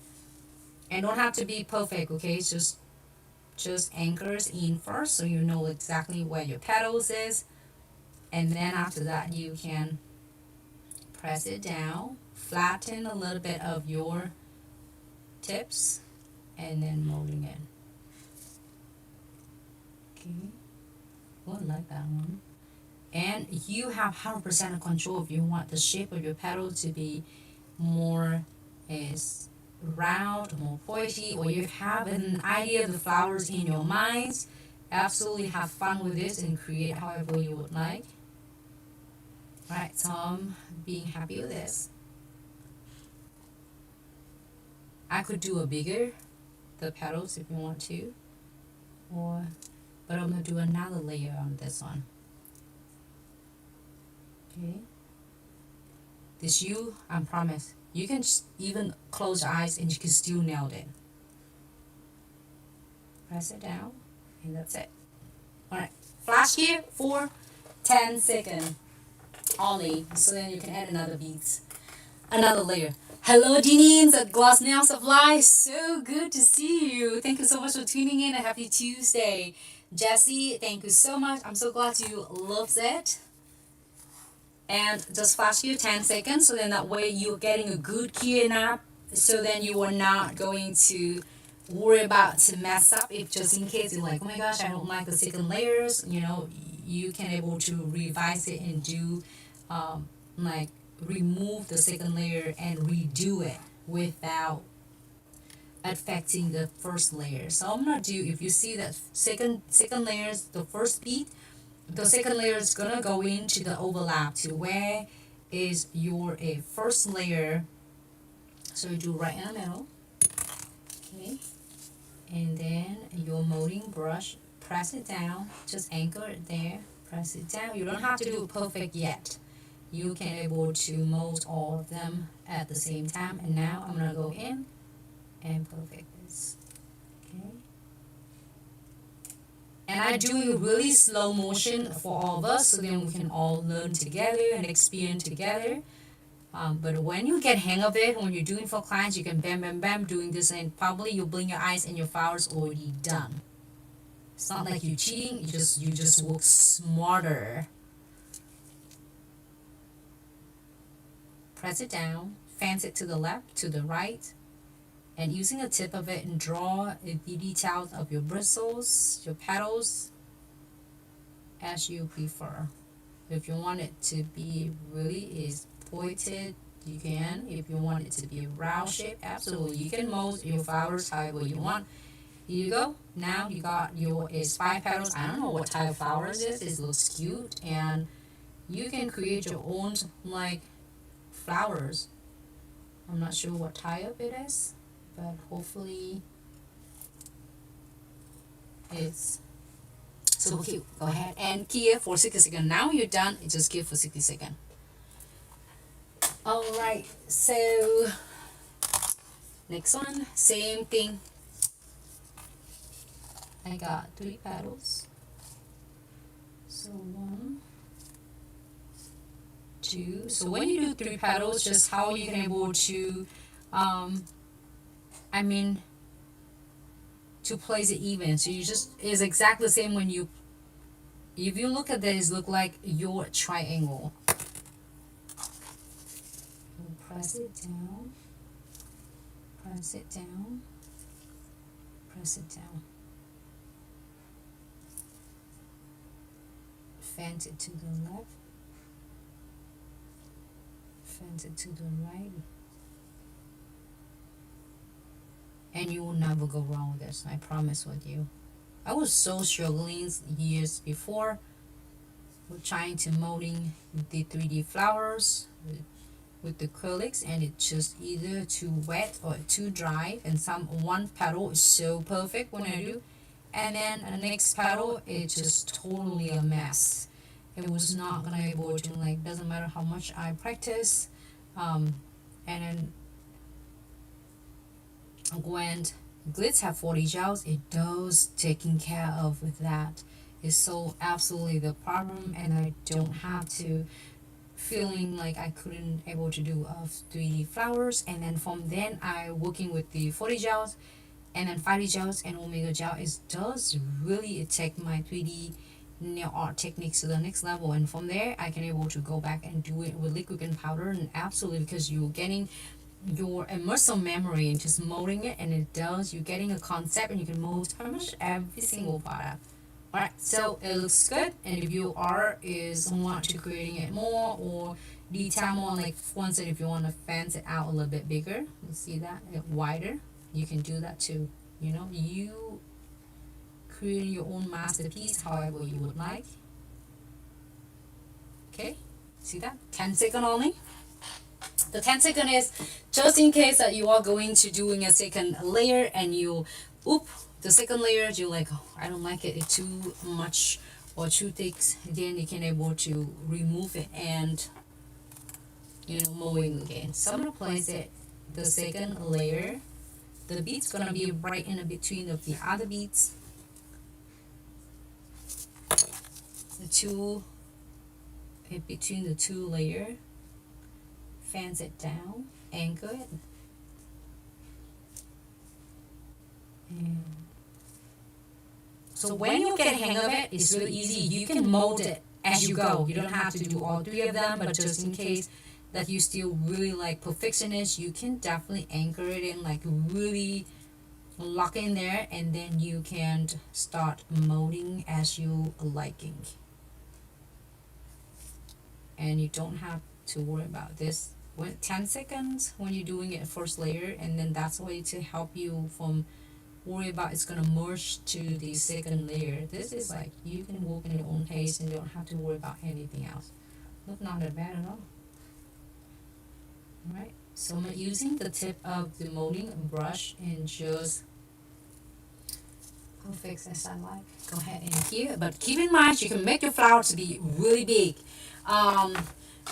And don't have to be perfect, okay? It's just anchors in first so you know exactly where your petals is, and then after that you can press it down, flatten a little bit of your tips, and then molding it. Okay, oh, I like that one. And you have 100% control if you want the shape of your petal to be more is round, more pointy, or you have an idea of the flowers in your minds. Absolutely have fun with this and create however you would like. Alright, so I'm being happy with this. I could do a bigger the petals if you want to, but I'm gonna do another layer on this one. Okay, this I promise you can even close your eyes and you can still nail it. Press it down and that's it. Alright, flash here for 10 seconds only, so then you can add another layer. Hello Janines at Gloss Nail Supply, so good to see you. Thank you so much for tuning in and happy Tuesday. Jessie, thank you so much. I'm so glad you loved it. And just flash you 10 seconds, so then that way you're getting a good key nap, so then you are not going to worry about to mess up. If just in case you're like, oh my gosh, I don't like the second layers, you know, you can able to revise it and do like remove the second layer and redo it without affecting the first layer. So I'm gonna do, if you see that second layers, the first bead, the second layer is gonna go into the overlap to where is your first layer. So you do right in the middle, okay, and then your molding brush, press it down, just anchor it there, press it down. You don't have to do it perfect yet. You can able to mold all of them at the same time. And now I'm gonna go in and perfect this, okay. And I do a really slow motion for all of us, so then we can all learn together and experience together. But when you get hang of it, when you're doing for clients, you can bam, bam, bam, doing this, and probably you blink your eyes and your flower's already done. It's not like you're cheating, you just work smarter. Press it down, fans it to the left, to the right, and using the tip of it and draw the details of your bristles, your petals, as you prefer. If you want it to be really is pointed, you can. If you want it to be round shape, absolutely. You can mold your flowers however you want. Here you go. Now you got your is 5 petals. I don't know what type of flowers it is. It looks cute, and you can create your own like flowers. I'm not sure what type it is, but hopefully it's so cute. Go ahead and key it for 60 seconds. Now you're done. Just key it for 60 seconds. Alright, so next one, same thing. I got 3 petals. So 1, 2. So when you do 3 petals, just how you can able to to place it even. So you just is exactly the same when you, if you look at this, look like your triangle. Press it down, press it down, press it down. Fence it to the left, fence it to the right, and you will never go wrong with this, I promise with you. I was so struggling years before with trying to molding the 3D flowers with the acrylics, and it's just either too wet or too dry, and one petal is so perfect when I do, and then the next petal it's just totally a mess. It was not gonna be able to, like, doesn't matter how much I practice, and then when Glitz have 40 gels, it does taking care of with that. It's so absolutely the problem, and I don't have to feeling like I couldn't able to do 3D flowers. And then from then I working with the 40 gels and then 5D gels and Omega gel. It does really take my 3D nail art techniques to the next level, and from there I can able to go back and do it with liquid and powder, and absolutely because you're getting your immersive memory and just molding it, and you're getting a concept, and you can mold pretty much every single product. Alright, so it looks good, and if you want to creating it more or detail more, like once if you want to fence it out a little bit bigger, you see that wider, you can do that too. You create your own masterpiece however you would like. Okay, see that? 10 seconds only. The 10 second is just in case that you are going to doing a second layer and you the second layer you like, oh, I don't like it, it's too much or too thick, then you can able to remove it and mowing again. So I'm gonna place it the second layer. The beads gonna be right in between of the other beads. In between the 2 layer. Fans it down, anchor it, and so when you get a hang of it, it's really easy. You can mold it as you go. You don't have to do all 3 of them, but just in case that you still really like perfectionist, you can definitely anchor it in, like really lock in there, and then you can start molding as you liking. And you don't have to worry about this. 10 seconds when you're doing it first layer, and then that's a way to help you from worry about it's gonna merge to the second layer. This is like you can work in your own pace and you don't have to worry about anything else. Look, not that bad at all. Alright, so I'm using the tip of the molding brush and just perfect as I like. Go ahead and here, but keep in mind you can make your flowers to be really big.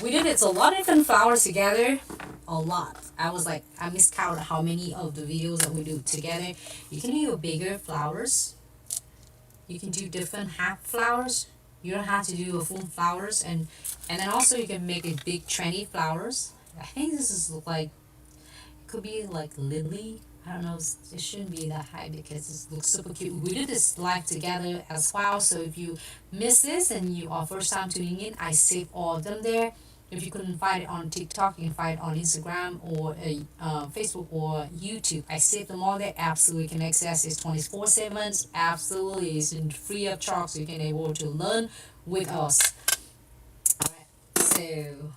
We did it's a lot of different flowers together, a lot. I miscounted how many of the videos that we do together. You can do bigger flowers. You can do different half flowers. You don't have to do a full flowers, and then also you can make a big trendy flowers. I think this is like, it could be like lily. I don't know, it shouldn't be that high because it looks super cute. We did this live together as well, so if you miss this and you are first time tuning in, I save all of them there. If you couldn't find it on TikTok, you can find it on Instagram or Facebook or YouTube. I saved them all there. Absolutely can access it 24/7. Absolutely, it's free of charge, so you can able to learn with us. Alright, so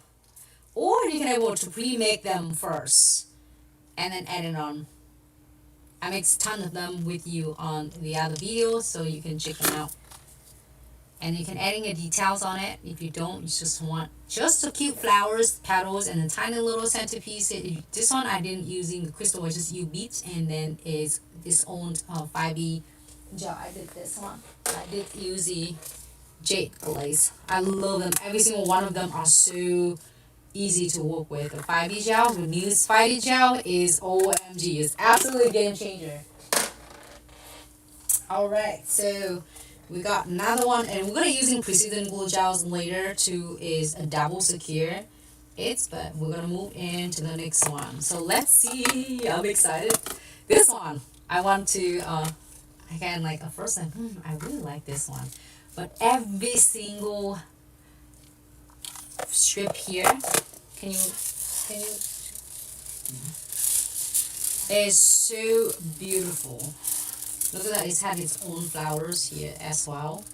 or you can able to pre-make them first and then add it on. I make a ton of them with you on the other videos, so you can check them out. And you can add in your details on it. If you don't, you just want just the cute flowers, petals, and a tiny little centerpiece. This one I didn't using the crystal, I just use beads, and then is this own 5E gel. I did this one. I did use the jade glaze. I love them. Every single one of them are so easy to work with. The 5E gel, the newest 5E gel is OMG. It's absolutely a game changer. Alright, so we got another one, and we're gonna using precision glue gels later to is a double secure it, but we're gonna move into the next one. So let's see. I'm excited. This one I want to again, like at first I really like this one, but every single strip here, can you is so beautiful. Look at that, it's had its own flowers here as well.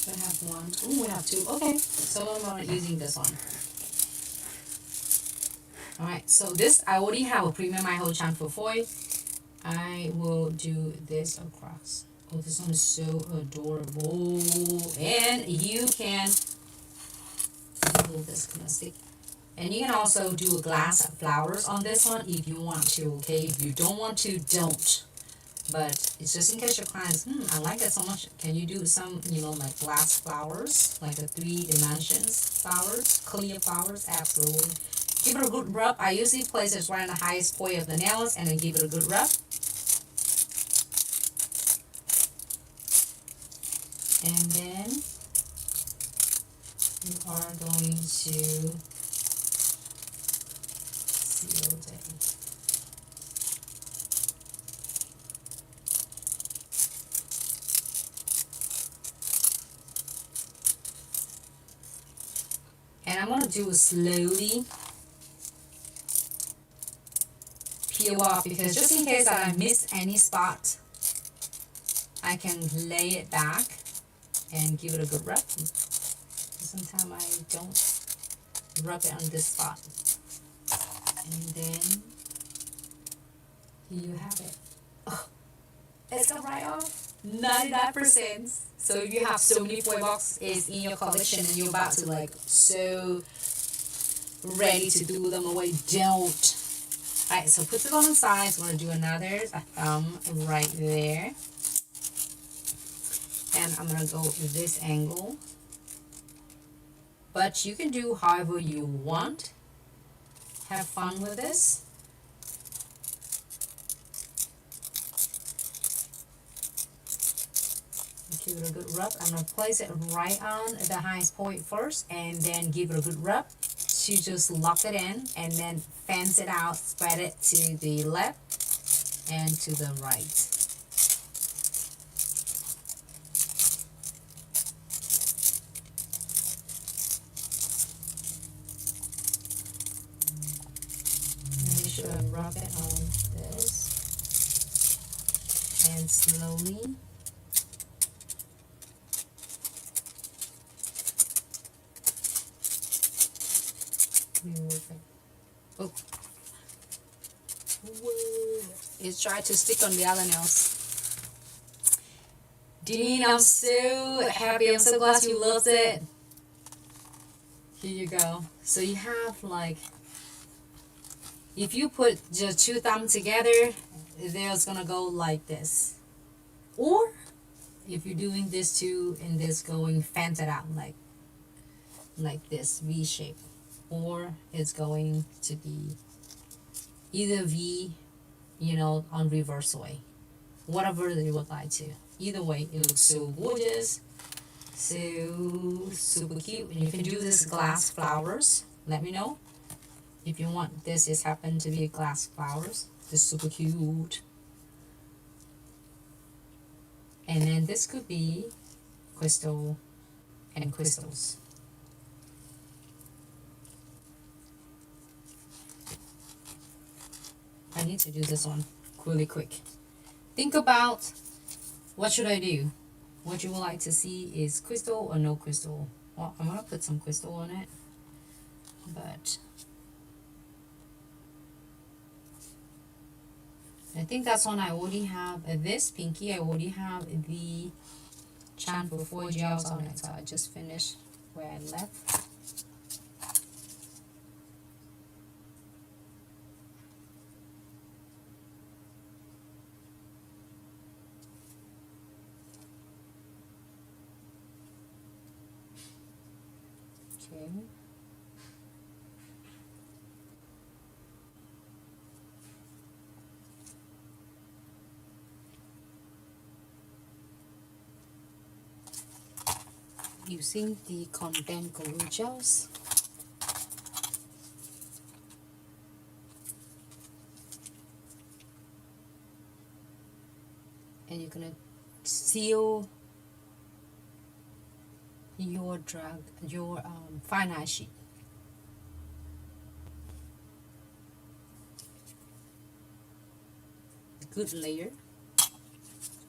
We have one. Ooh, we have two. Okay, so I'm not using this one. Alright, so this, I already have a premium iHold chamfer foil. I will do this across. Oh, this one is so adorable. And you can move this kind of stick. And you can also do a glass of flowers on this one if you want to, okay? If you don't want to, don't. But it's just in case your clients, I like that so much. Can you do some, like glass flowers, like the 3 dimensions flowers, clear flowers? Absolutely. Give it a good rub. I usually place it right on the highest point of the nails and then give it a good rub. And then you are going to seal it. And I'm going to do it slowly. Peel off, because just in case that I miss any spot, I can lay it back and give it a good rub. Sometimes I don't rub it on this spot. And then here you have it. Oh, it's come right off. 99%. So if you have so many foil boxes in your collection and you're about to like so ready to do them away, don't. Alright, so put it on the sides. We're going to do another thumb right there. And I'm going to go with this angle. But you can do however you want. Have fun with this. Give it a good rub. I'm going to place it right on the highest point first and then give it a good rub to just lock it in and then fans it out, spread it to the left and to the right. Make sure I rub it on this and slowly remove it. Oh. Whoa. It's trying to stick on the other nails. Dean, I'm so happy. I'm so glad you loved it. Here you go. So you have like, if you put just 2 thumbs together, there's gonna go like this. Or if you're doing this too and this going fans it out like this V shape. Or it's going to be either V, on reverse way. Whatever you would like to. Either way, it looks so gorgeous. So, super cute. And you can do this glass flowers. Let me know. If you want, this is happen to be glass flowers. This is super cute. And then this could be crystal and crystals. I need to do this one really quick. Think about, what should I do? What you would like to see is crystal or no crystal. Well, I'm gonna put some crystal on it, but I think that's one. I already have this pinky. I already have the Chan for 4 gels on it, so I just finished where I left. Okay. Using the condensed glue gels. And you're gonna seal your fine eye sheet. Good layer.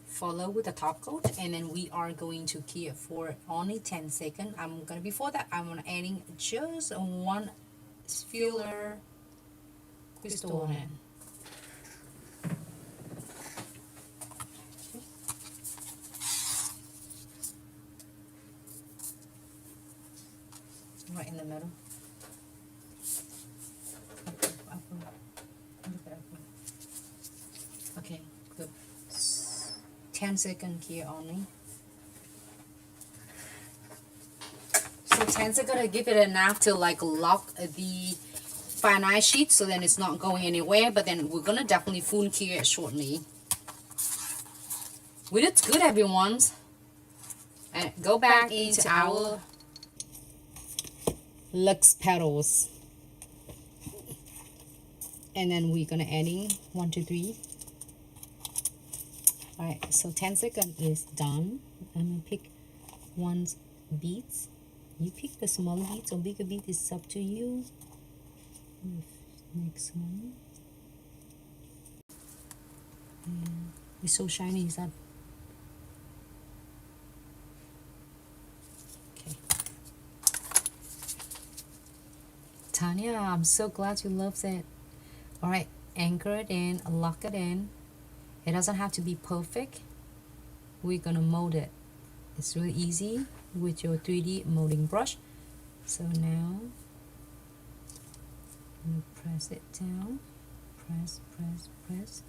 Follow with the top coat, and then we are going to key it for only 10 seconds. Before that, I'm gonna adding just one filler crystal on it. Right in the middle. Okay, good. 10 seconds here only. So 10 seconds, I give it enough to like lock the fine eye sheet, so then it's not going anywhere, but then we're gonna definitely full cure it shortly. We did good, everyone. And go back into our Lux petals, and then we're gonna add in 1, 2, 3. All right, so 10 seconds is done. I'm gonna pick one beads. You pick the smaller beads or bigger beads, it's up to you. Next one. And it's so shiny, is that? Okay. Tanya, I'm so glad you love it. All right, anchor it in, lock it in. It doesn't have to be perfect. We're gonna mold it. It's really easy with your 3D molding brush. So now I'm gonna press it down. Press, press, press.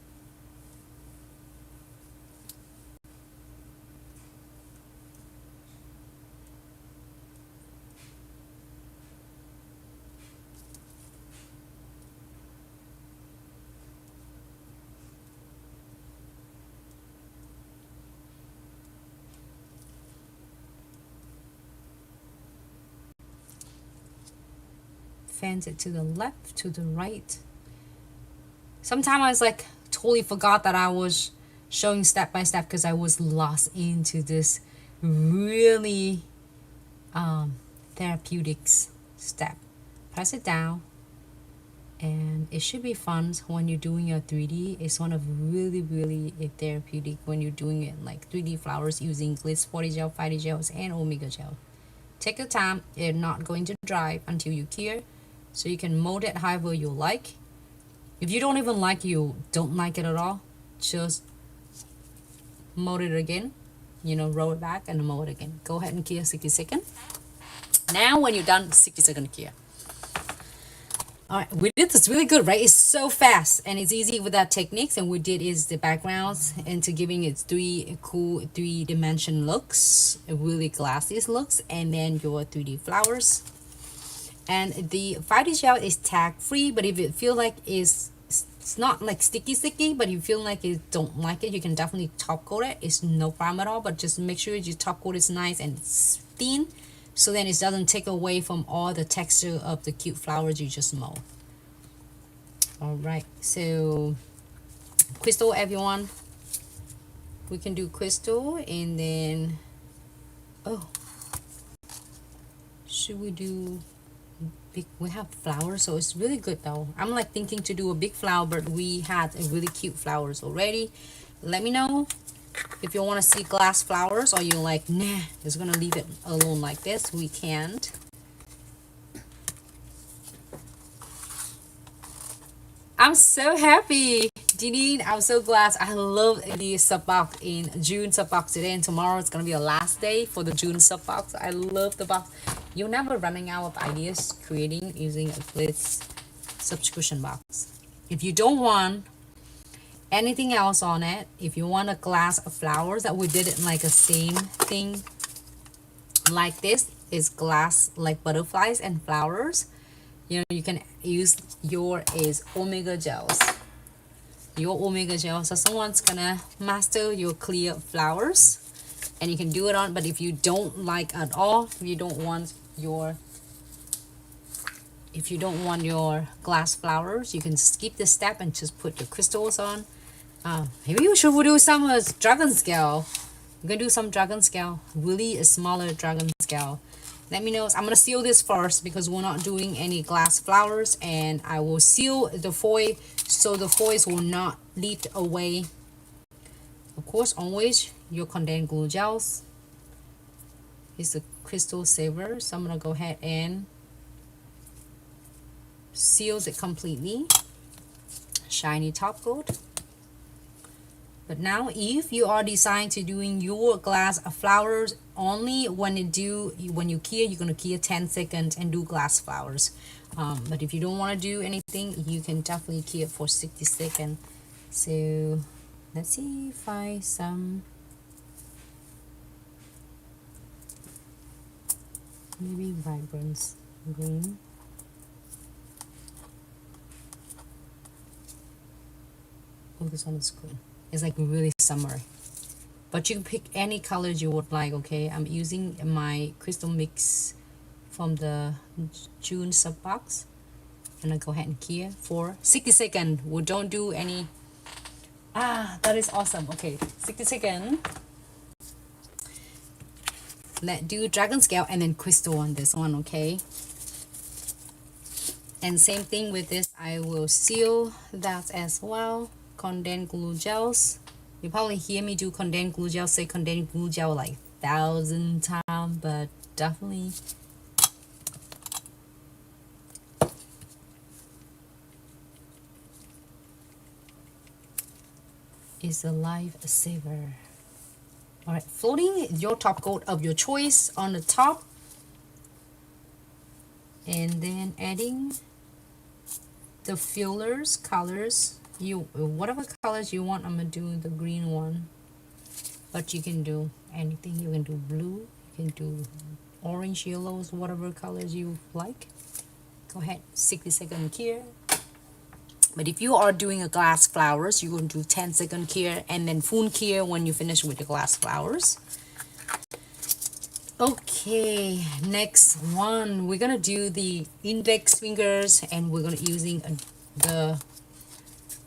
Fans it to the left, to the right. Sometimes I was like totally forgot that I was showing step by step because I was lost into this really therapeutics step. Press it down, and it should be fun when you're doing your 3D. It's one of really a therapeutic when you're doing it like 3D flowers using Glitz 40 gel, 5D gels, and Omega gel. Take your time. It's not going to dry until you cure. So you can mold it however you like. If you don't even like, you don't like it at all, just mold it again. You know, roll it back and mold it again. Go ahead and cure 60 seconds. Now when you're done, 60-second cure. Alright, we did this really good, right? It's so fast and it's easy with that techniques. And we did is the backgrounds into giving it 3 cool 3-dimension looks, really glassy looks, and then your 3D flowers. And the 5D gel is tag free, but if you feel like it's not like sticky, but you feel like you don't like it, you can definitely top coat it. It's no problem at all, but just make sure your top coat is nice and thin, so then it doesn't take away from all the texture of the cute flowers you just mold. All right, so crystal, everyone. We can do crystal, and then oh, should we do big? We have flowers, so it's really good though. I'm like thinking to do a big flower, but we had a really cute flowers already. Let me know if you want to see glass flowers, or you're like, nah, just gonna leave it alone like this. We can't. I'm so happy, Janine. I'm so glad. I love the sub box in June sub box today, and tomorrow it's gonna be the last day for the June sub box. I love the box. You're never running out of ideas creating using a Glitz subscription box. If you don't want anything else on it, if you want a glass of flowers, that we did it like a same thing like this is glass like butterflies and flowers. You know, you can use your is omega gels, so someone's gonna master your clear flowers, and you can do it on. But if you don't like at all, if you don't want your glass flowers, you can skip this step and just put your crystals on. Maybe you should do some dragon scale. I'm gonna do some dragon scale, really a smaller dragon scale. Let me know. I'm gonna seal this first because we're not doing any glass flowers, and I will seal the foil so the foils will not leak away. Of course, always your condensed glue gels is the crystal saver, so I'm gonna go ahead and seal it completely. Shiny top coat. But now if you are designed to doing your glass flowers, only when you key, you're gonna key 10 seconds and do glass flowers. But if you don't want to do anything, you can definitely key it for 60 seconds. So let's see if I some maybe vibrance green. Oh, this one is cool. It's like really summer, but you can pick any colors you would like. Okay, I'm using my crystal mix from the June sub box, and I go ahead and key for 60 seconds. We don't do any. That is awesome. Okay, 60 seconds. Let's do dragon scale and then crystal on this one. Okay, and same thing with this. I will seal that as well. Condensed glue gels. You probably hear me do condensed glue gel, say condensed glue gel like 1,000 times, but definitely is a lifesaver. All right, floating your top coat of your choice on the top, and then adding the fillers colors. Whatever colors you want. I'm gonna do the green one, but you can do anything. You can do blue, you can do orange, yellows, whatever colors you like. Go ahead, 60 seconds here. But if you are doing a glass flowers, you're going to do 10 seconds here and then full here when you finish with the glass flowers. Okay, next one, we're gonna do the index fingers, and we're gonna using the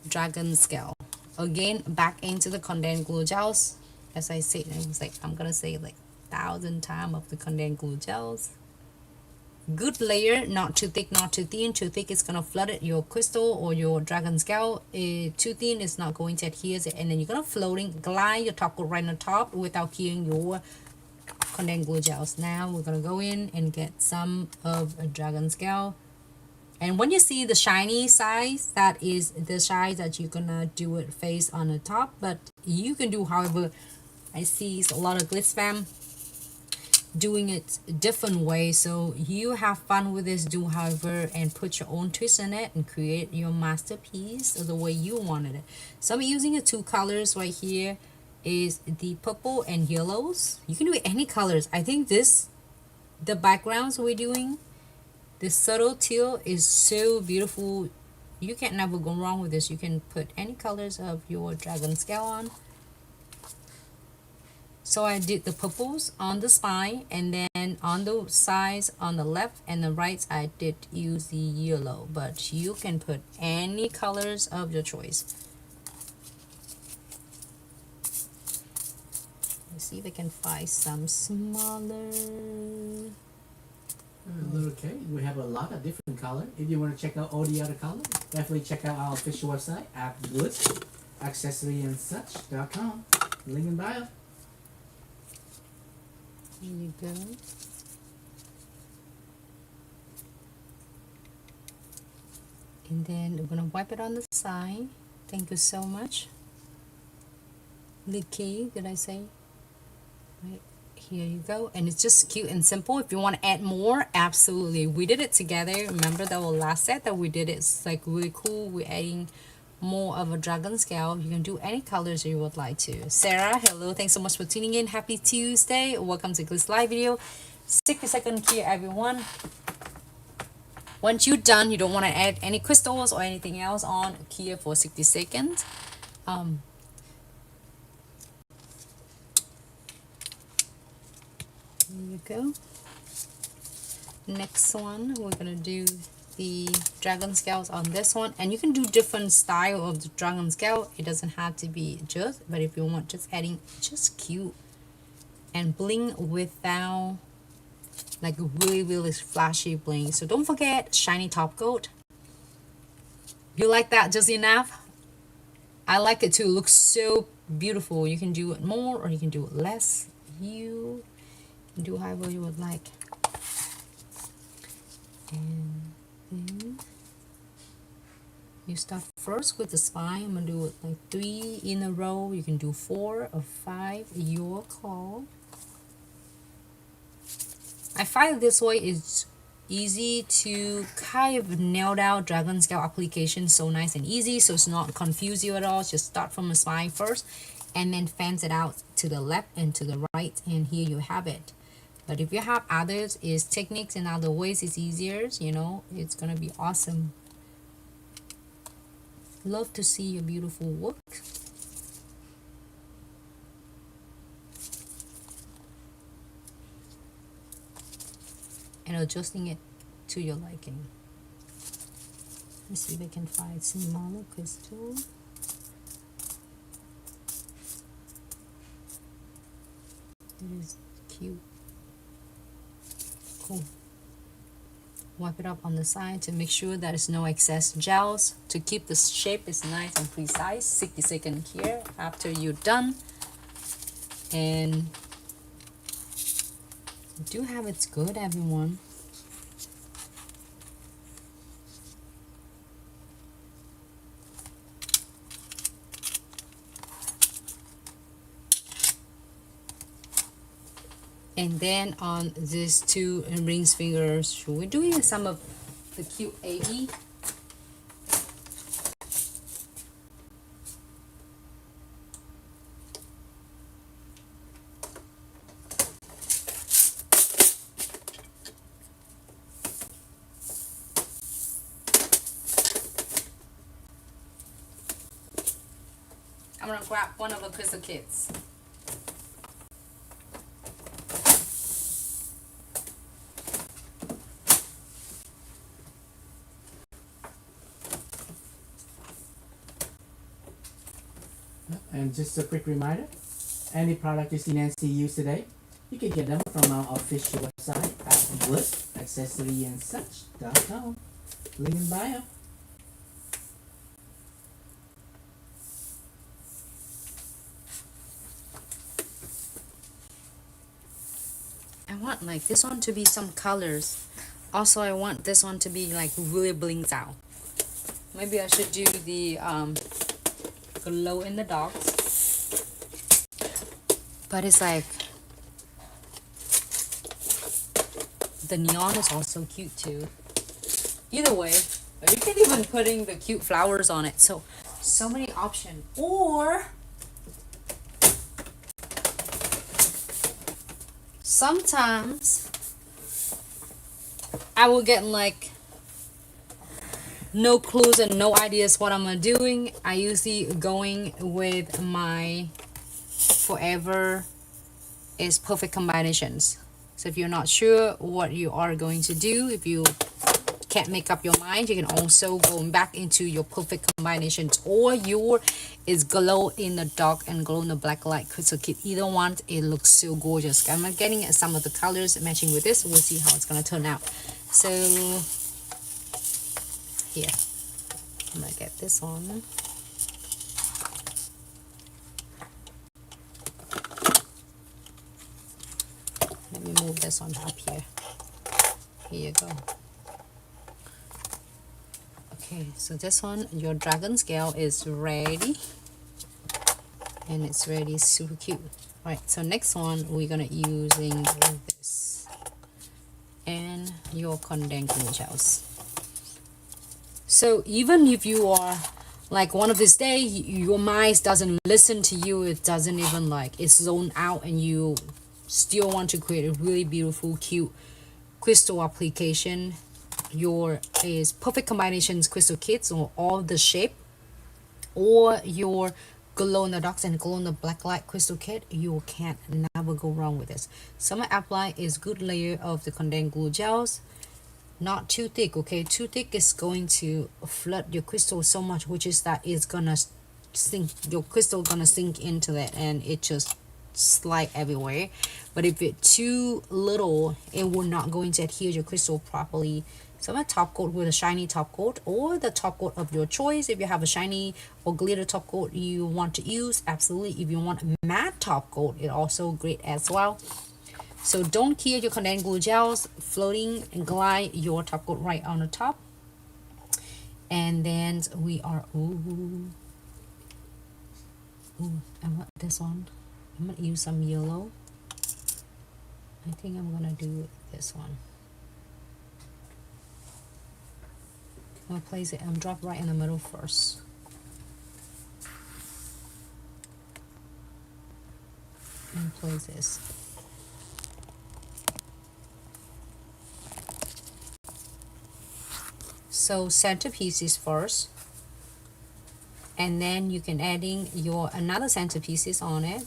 dragon scale again, back into the condensed glue gels. As I said, I was like, I'm gonna say like 1,000 times of the condensed glue gels. Good layer, not too thick, not too thin. Too thick is gonna flood it, your crystal or your dragon scale. Too thin is not going to adhere it, and then you're gonna glide your top coat right on top without keying your condensed glue gels. Now we're gonna go in and get some of a dragon scale. And when you see the shiny size, that is the size that you're gonna do it face on the top. But you can do however. I see a lot of glitz fam doing it different way, so you have fun with this. Do however and put your own twist in it and create your masterpiece the way you wanted it. So I'm using the two colors right here is the purple and yellows. You can do any colors. I think the backgrounds we're doing, the subtle teal is so beautiful. You can never go wrong with this. You can put any colors of your dragon scale on. So I did the purples on the spine, and then on the sides on the left and the right I did use the yellow, but you can put any colors of your choice. Let's see if I can find some smaller. Okay, we have a lot of different color. If you want to check out all the other color, definitely check out our official website at Glitz Such.com. Link in bio. There you go. And then we're gonna wipe it on the side. Thank you so much. Licky, did I say? Right here you go. And it's just cute and simple. If you want to add more, absolutely. We did it together. Remember the last set that we did? It's like really cool. We're adding more of a dragon scale. You can do any colors you would like to. Sarah, hello, thanks so much for tuning in. Happy Tuesday. Welcome to Glitz live video. 60-second here, everyone. Once you're done, you don't want to add any crystals or anything else on here for 60 seconds. There you go. Next one, we're gonna do the dragon scales on this one, and you can do different style of the dragon scale. It doesn't have to be just, but if you want just adding just cute and bling without like really flashy bling. So don't forget shiny top coat. You like that just enough? I like it too. It looks so beautiful. You can do it more or you can do it less. You can do however you would like. And then you start first with the spine. I'm gonna do it like 3 in a row. You can do 4 or 5, your call. I find this way is easy to kind of nail down dragon scale application, so nice and easy, so it's not confuse you at all. Just start from the spine first and then fans it out to the left and to the right, and here you have it. But if you have others, is techniques and other ways it's easier, you know, it's gonna be awesome. Love to see your beautiful work. And adjusting it to your liking. Let's see if I can find smaller crystal. It is cute. Cool. Wipe it up on the side to make sure that there's no excess gels to keep the shape is nice and precise. 60 seconds here after you're done. And do have it's good, everyone. And then on these 2 rings fingers, we're doing some of the cute AB. I'm gonna grab one of the crystal kits. And just a quick reminder, any product you see Nancy use today, you can get them from our official website at glitzaccessoryandsuch.com. Link in bio. I want like this one to be some colors. Also, I want this one to be like really blings out. Maybe I should do the glow in the dark. But it's like the neon is also cute too. Either way, you can even putting the cute flowers on it. So many options. Or sometimes I will get like no clues and no ideas what I'm doing. I usually going with my forever is perfect combinations. So if you're not sure what you are going to do, if you can't make up your mind, you can also go back into your perfect combinations, or your is glow in the dark and glow in the black light crystal kit. Either one, it looks so gorgeous. I'm getting some of the colors matching with this. We'll see how it's gonna turn out. So here, I'm gonna get this on. Let me move this one up here. Here you go. Okay, so this one, your dragon scale is ready, and it's ready, super cute. Right, so next one we're gonna using this and your condensed glue gels. So even if you are like one of these days your mind doesn't listen to you, it doesn't even like, it's zoned out, and you still want to create a really beautiful cute crystal application, your is perfect combinations crystal kits or all the shape, or your glow in the dark and glow in the black light crystal kit, you can't never go wrong with this. So I'm gonna apply is good layer of the condensed glue gels, not too thick. Okay, too thick is going to flood your crystal so much, which is that it's gonna sink, your crystal gonna sink into it and it just slide everywhere. But if it's too little, it will not going to adhere your crystal properly. So I'm gonna top coat with a shiny top coat, or the top coat of your choice. If you have a shiny or glitter top coat you want to use, absolutely. If you want a matte top coat, it also great as well. So don't kill your condensed glue gels, floating and glide your top coat right on the top. And then we are, ooh, I want this one. I'm gonna use some yellow. I think I'm gonna do this one. I'm gonna place it and drop right in the middle first. And place this. So centerpieces first, and then you can adding your another centerpieces on it.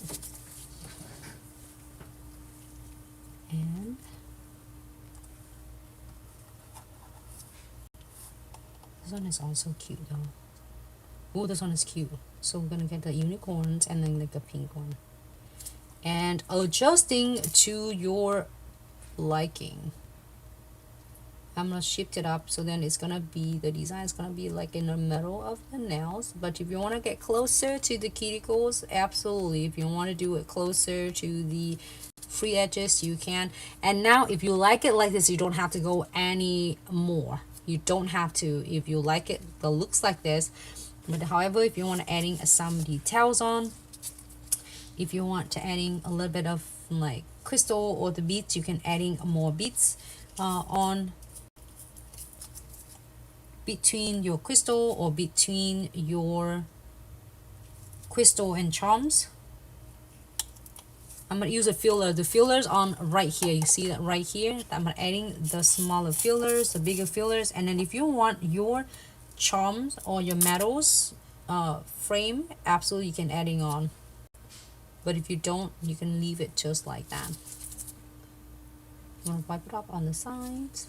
And this one is also cute though. Oh, this one is cute. So we're gonna get the unicorns and then like the pink one. And adjusting to your liking. I'm gonna shift it up, so then it's gonna be, the design is gonna be like in the middle of the nails. But if you want to get closer to the cuticles, absolutely. If you want to do it closer to the free edges, you can. And now if you like it like this, you don't have to go any more. You don't have to. If you like it the looks like this, but however, if you want to adding some details on, if you want to adding a little bit of like crystal or the beads, you can adding more beads on between your crystal or between your crystal and charms. I'm gonna use a filler. The fillers on right here, you see that right here, I'm adding the smaller fillers, the bigger fillers. And then if you want your charms or your metals frame, absolutely you can adding on. But if you don't, you can leave it just like that. I'm gonna wipe it up on the sides.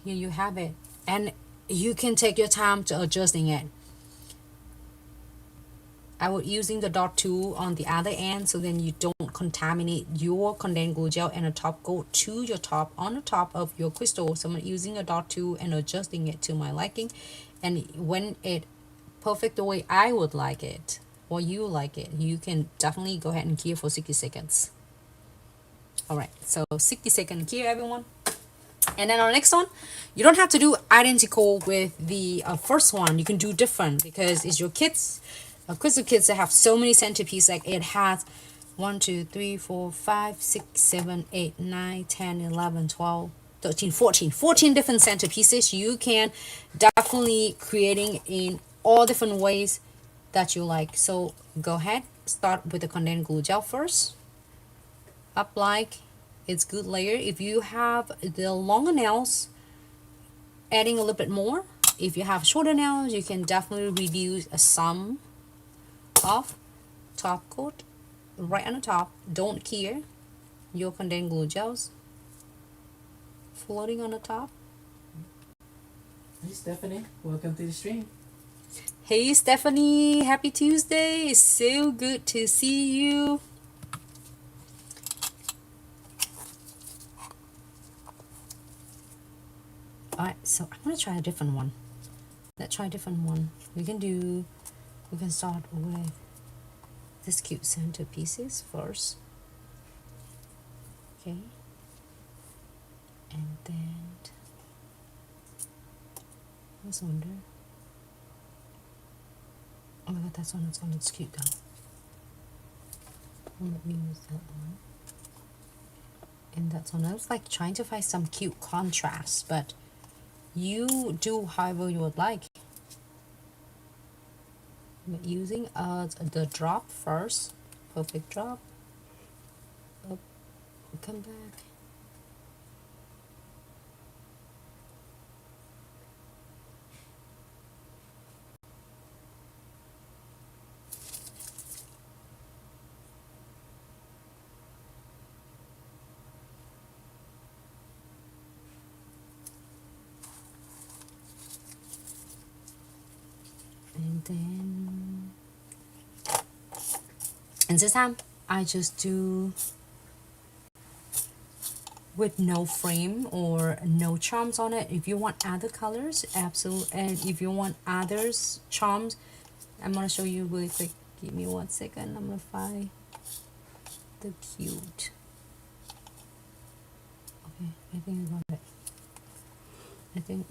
Here you have it, and you can take your time to adjusting it. I was using the dot tool on the other end, so then you don't contaminate your condensed glue gel and the top coat to your top on the top of your crystal. So I'm using a dot tool and adjusting it to my liking, and when it perfect the way I would like it or you like it, you can definitely go ahead and cure for 60 seconds. All right, so 60-second cure, everyone. And then our next one, you don't have to do identical with the first one. You can do different because it's your kits, crystal kits that have so many centerpieces. Like it has 1 2 3 4 5 6 7 8 9 10 11 12 13 14 different centerpieces. You can definitely creating in all different ways that you like. So go ahead, start with the condensed glue gel first. Apply. It's good layer. If you have the longer nails, adding a little bit more. If you have shorter nails, you can definitely reduce some off, top coat right on the top. Don't care your condensed glue gels floating on the top. Hey Stephanie, welcome to the stream. Hey Stephanie, happy Tuesday. It's so good to see you. Alright, so I'm gonna try a different one. Let's try a different one. We can start with this cute centerpieces first. Okay. And then I was wondering. Oh my god, that's one. It's cute though. Let me use that one. And that's one. I was like trying to find some cute contrast, but you do however you would like. But using the drop first, perfect drop. Up, come back. And this time I just do with no frame or no charms on it. If you want other colors, absolutely. And if you want others charms, I'm gonna show you really quick. Give me 1 second. I'm gonna find the cute. Okay, I think I got it. I think.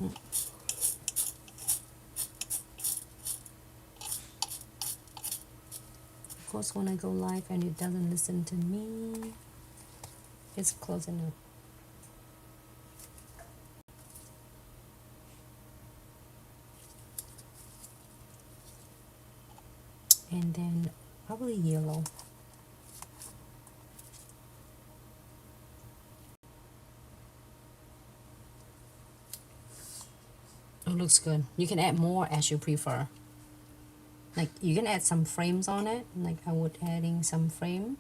Of course, when I go live and it doesn't listen to me, it's close enough. And then probably yellow. It looks good. You can add more as you prefer. Like you can add some frames on it. Like I would adding some frame.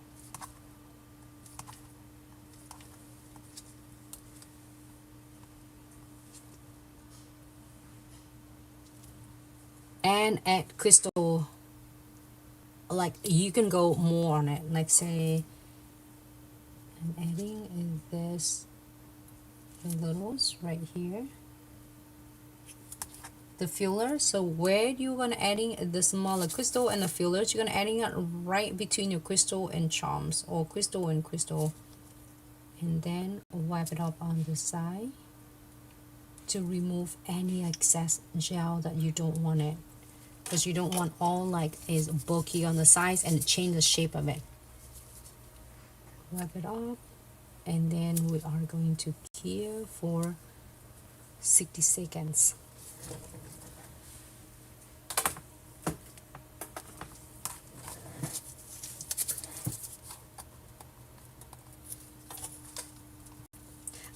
And add crystal. Like you can go more on it. Like say I'm adding this littles right here. The filler. So where you're gonna adding the smaller crystal and the fillers, you're gonna adding it right between your crystal and charms, or crystal and crystal, and then wipe it up on the side to remove any excess gel that you don't want it, because you don't want all like is bulky on the sides and change the shape of it. Wipe it up, and then we are going to cure for 60 seconds.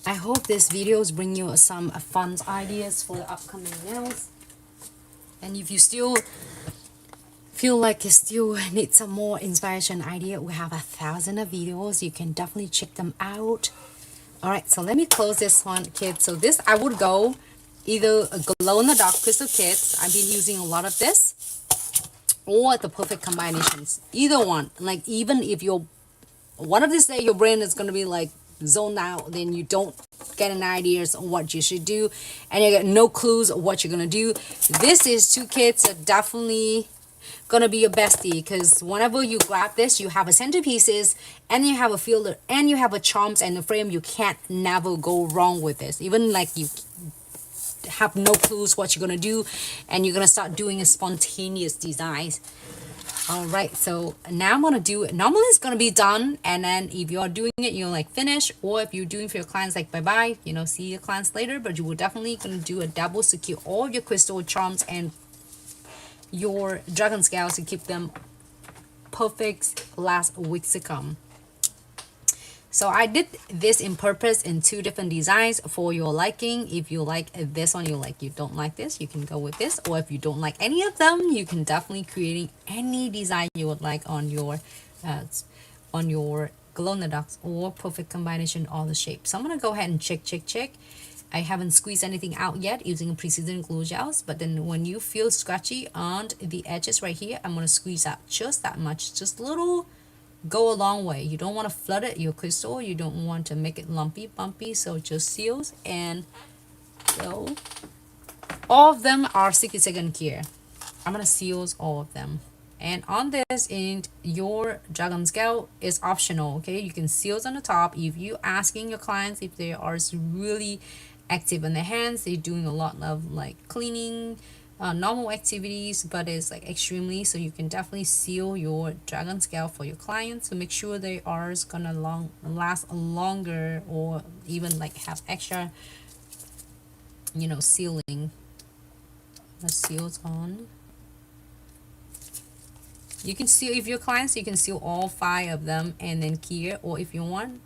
I hope this videos bring you some fun ideas for the upcoming nails. And if you still feel like you still need some more inspiration idea, we have 1,000 of videos. You can definitely check them out. Alright, so let me close this one, kids. So this, I would go either a glow-in-the-dark crystal kits. I've been using a lot of this. Or the perfect combinations. Either one. Like even if you're, one of these days your brain is going to be like zoned out, then you don't get an ideas on what you should do. And you get no clues of what you're going to do. This is two kits that definitely gonna be your bestie, because whenever you grab this, you have a centerpieces and you have a filler and you have a charms and a frame. You can't never go wrong with this. Even like you have no clues what you're gonna do, and you're gonna start doing a spontaneous designs. All right, so now I'm gonna do it. Normally it's gonna be done, and then if you're doing it, you're like finish, or if you're doing for your clients, like bye bye, you know, see your clients later. But you will definitely gonna do a double secure all of your crystal charms and your dragon scales to keep them perfect last weeks to come. So I did this in purpose in 2 different designs for your liking. If you like this one, you don't like this, you can go with this. Or if you don't like any of them, you can definitely creating any design you would like on your glow in the dark or perfect combination all the shapes. So I'm gonna go ahead and check. I haven't squeezed anything out yet using precision glue gels, but then when you feel scratchy on the edges right here, I'm gonna squeeze out just that much, just a little. Go a long way. You don't want to flood it, your crystal. You don't want to make it lumpy, bumpy. So just seals and go. All of them are 60-second cure. I'm gonna seals all of them. And on this, in your dragon scale is optional. Okay, you can seals on the top if you asking your clients if they are really active in their hands. They're doing a lot of like cleaning. Normal activities, but it's like extremely, so you can definitely seal your dragon scale for your clients to make sure they are gonna last longer, or even like have extra, you know, sealing. The seals on. You can seal if your clients, you can seal all 5 of them and then cure, or if you want,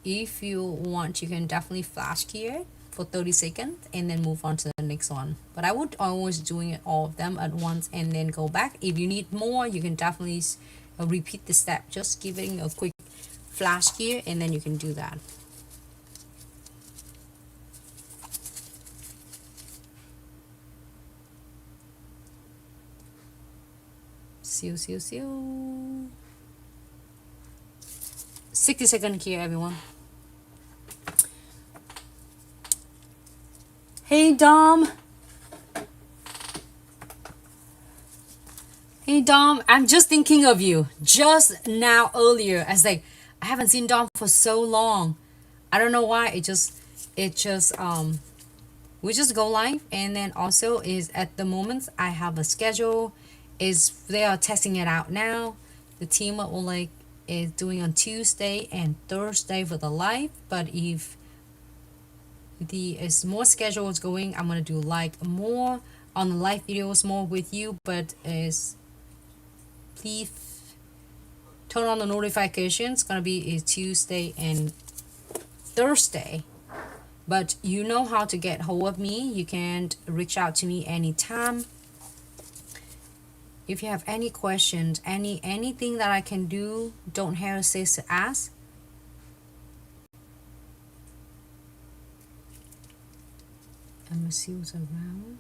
you can definitely flash cure for 30 seconds and then move on to the next one. But I would always doing it all of them at once and then go back. If you need more, you can definitely repeat the step, just giving a quick flash cure, and then you can do that. Seal. 60-second cure, everyone. Hey Dom, I'm just thinking of you just now earlier. I was like, I haven't seen Dom for so long. I don't know why. We just go live, and then also is at the moment I have a schedule. They are testing it out now. The team will is doing on Tuesday and Thursday for the live, but if is more schedules going, I'm gonna do like more on the live videos more with you, but please turn on the notifications. Gonna be Tuesday and Thursday, but you know how to get hold of me. You can reach out to me anytime if you have any questions, anything that I can do. Don't hesitate to ask. I'm gonna seals around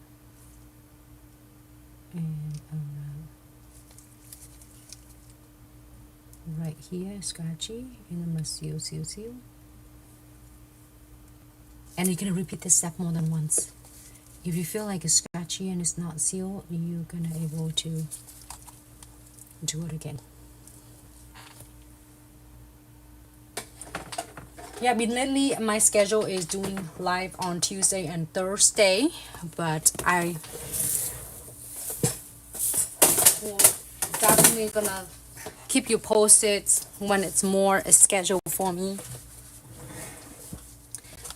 and around right here, scratchy, and I'm gonna seal. And you're gonna repeat this step more than once. If you feel like it's scratchy and it's not sealed, you're gonna able to do it again. Yeah, but lately my schedule is doing live on Tuesday and Thursday, but I will definitely gonna keep you posted when it's more a schedule for me.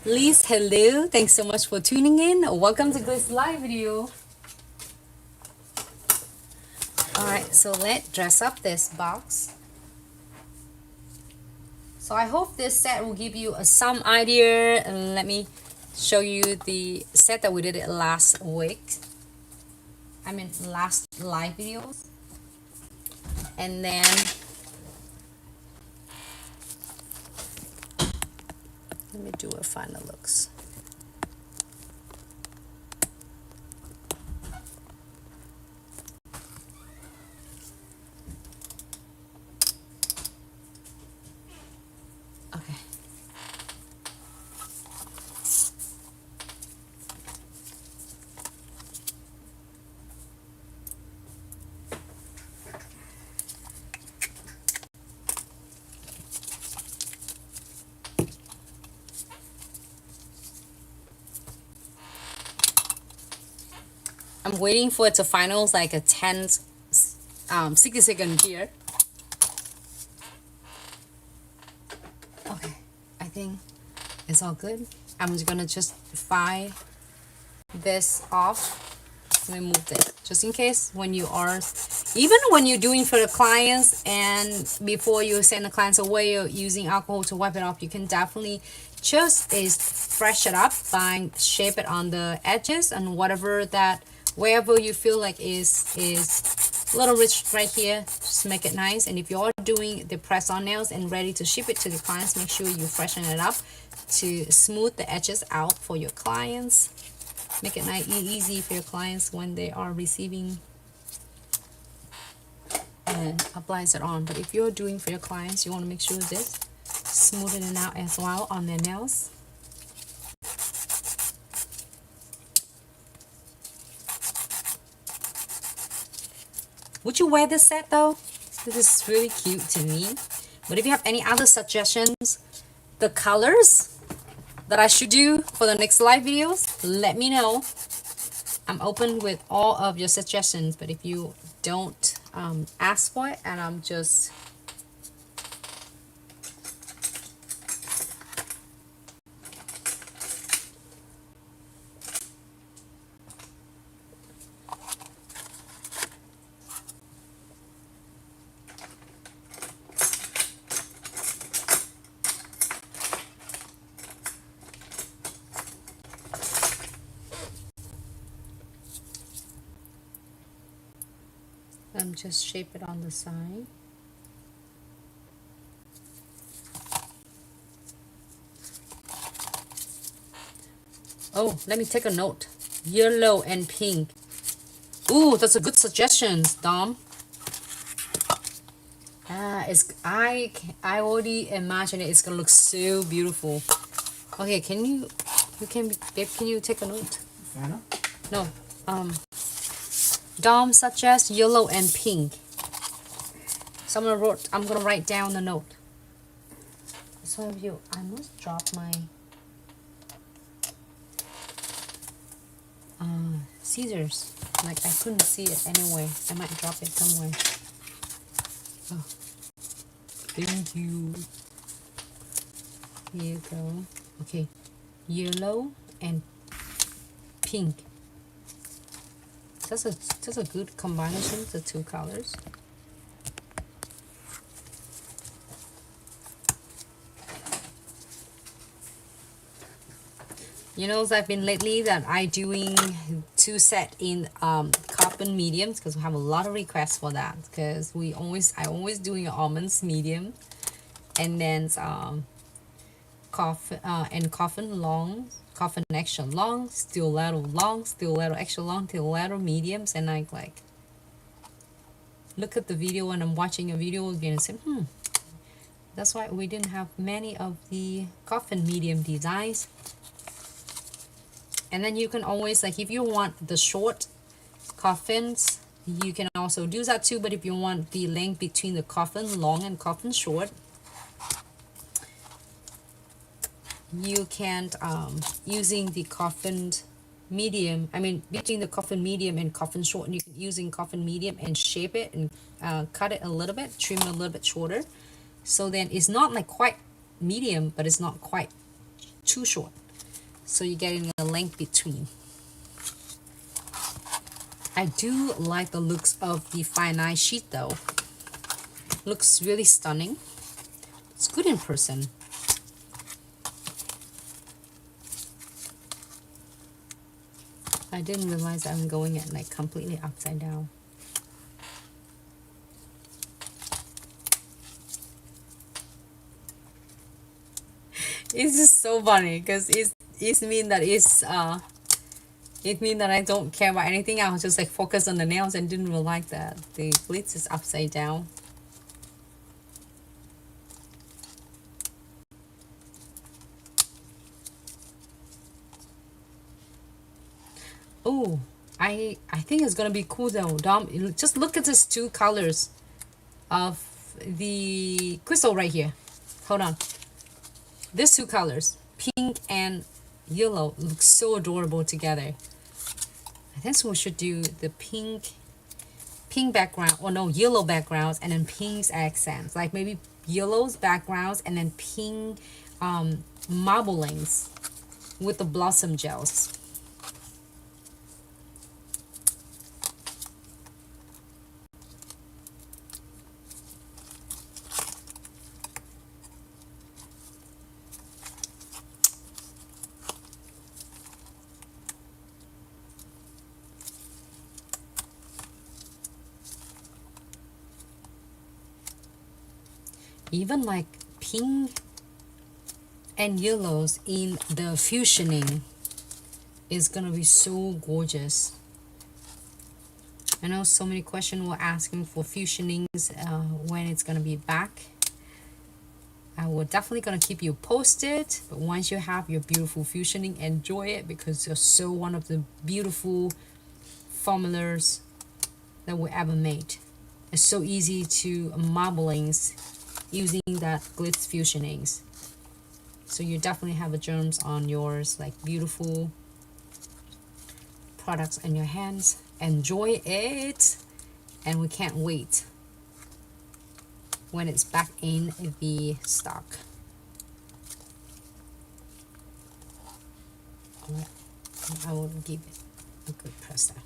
Liz, hello, thanks so much for tuning in. Welcome to Glitz live video. All right, so let's dress up this box. So I hope this set will give you some idea. And let me show you the set that we did it last week. I mean last live videos. And then let me do a final looks. Okay. I'm waiting for it to finals like a 60-second here. Okay, I think it's all good. I'm just gonna just file this off. Let me move this just in case when you are, if even when you're doing for the clients and before you send the clients away, you're using alcohol to wipe it off, you can definitely just is fresh it up by shape it on the edges and whatever that wherever you feel like is a little rich right here, just make it nice. And if you're doing the press on nails and ready to ship it to the clients, make sure you freshen it up to smooth the edges out for your clients. Make it nice and easy for your clients when they are receiving and applies it on. But if you're doing for your clients, you want to make sure this smooth it out as well on their nails. Would you wear this set though? This is really cute to me. But if you have any other suggestions, the colors that I should do for the next live videos, let me know. I'm open with all of your suggestions, but if you don't ask for it and I'm just shape it on the side. Oh, let me take a note. Yellow and pink. Ooh, that's a good suggestion, Dom. I already imagine it. It's gonna look so beautiful. Okay, babe, can you take a note? Anna? No. Dom suggests yellow and pink. Someone wrote, I'm gonna write down the note. Some of you, I must drop my scissors. Like I couldn't see it anyway. I might drop it somewhere. Oh, thank you. Here you go. Okay, yellow and pink. That's a good combination, the two colors. You know, I've been lately that I doing two set in cotton mediums because we have a lot of requests for that. Because I always doing almonds medium, and then coffin long, coffin extra long, stiletto extra long, stiletto mediums, and I like look at the video and I'm watching a video again and say, that's why we didn't have many of the coffin medium designs. And then you can always, like, if you want the short coffins, you can also do that too. But if you want the length between the coffin long and coffin short, you can using the coffin medium, between the coffin medium and coffin short, you can using coffin medium and shape it and cut it a little bit, trim it a little bit shorter. So then it's not like quite medium, but it's not quite too short. So you're getting a length between. I do like the looks of the fine eye sheet though. Looks really stunning. It's good in person. I didn't realize I'm going it like completely upside down. It's just so funny because it mean that I don't care about anything. I was just like focused on the nails and didn't realize that the glitz is upside down. Oh, I think it's gonna be cool though. Dom, just look at these two colors of the crystal right here. Hold on. These two colors, pink and yellow, look so adorable together. I think we should do the pink background, or no, yellow backgrounds, and then pink's accents. Like maybe yellow's backgrounds and then pink marblings with the blossom gels. Even like pink and yellows in the fusioning is gonna be so gorgeous. I know so many questions were asking for fusionings, when it's gonna be back. I will definitely gonna keep you posted, but once you have your beautiful fusioning, enjoy it, because you're so one of the beautiful formulas that we ever made. It's so easy to marblings using that glitz fusionings. So you definitely have a germs on yours, like beautiful products in your hands. Enjoy it, and we can't wait when it's back in the stock. I will give it a good press there.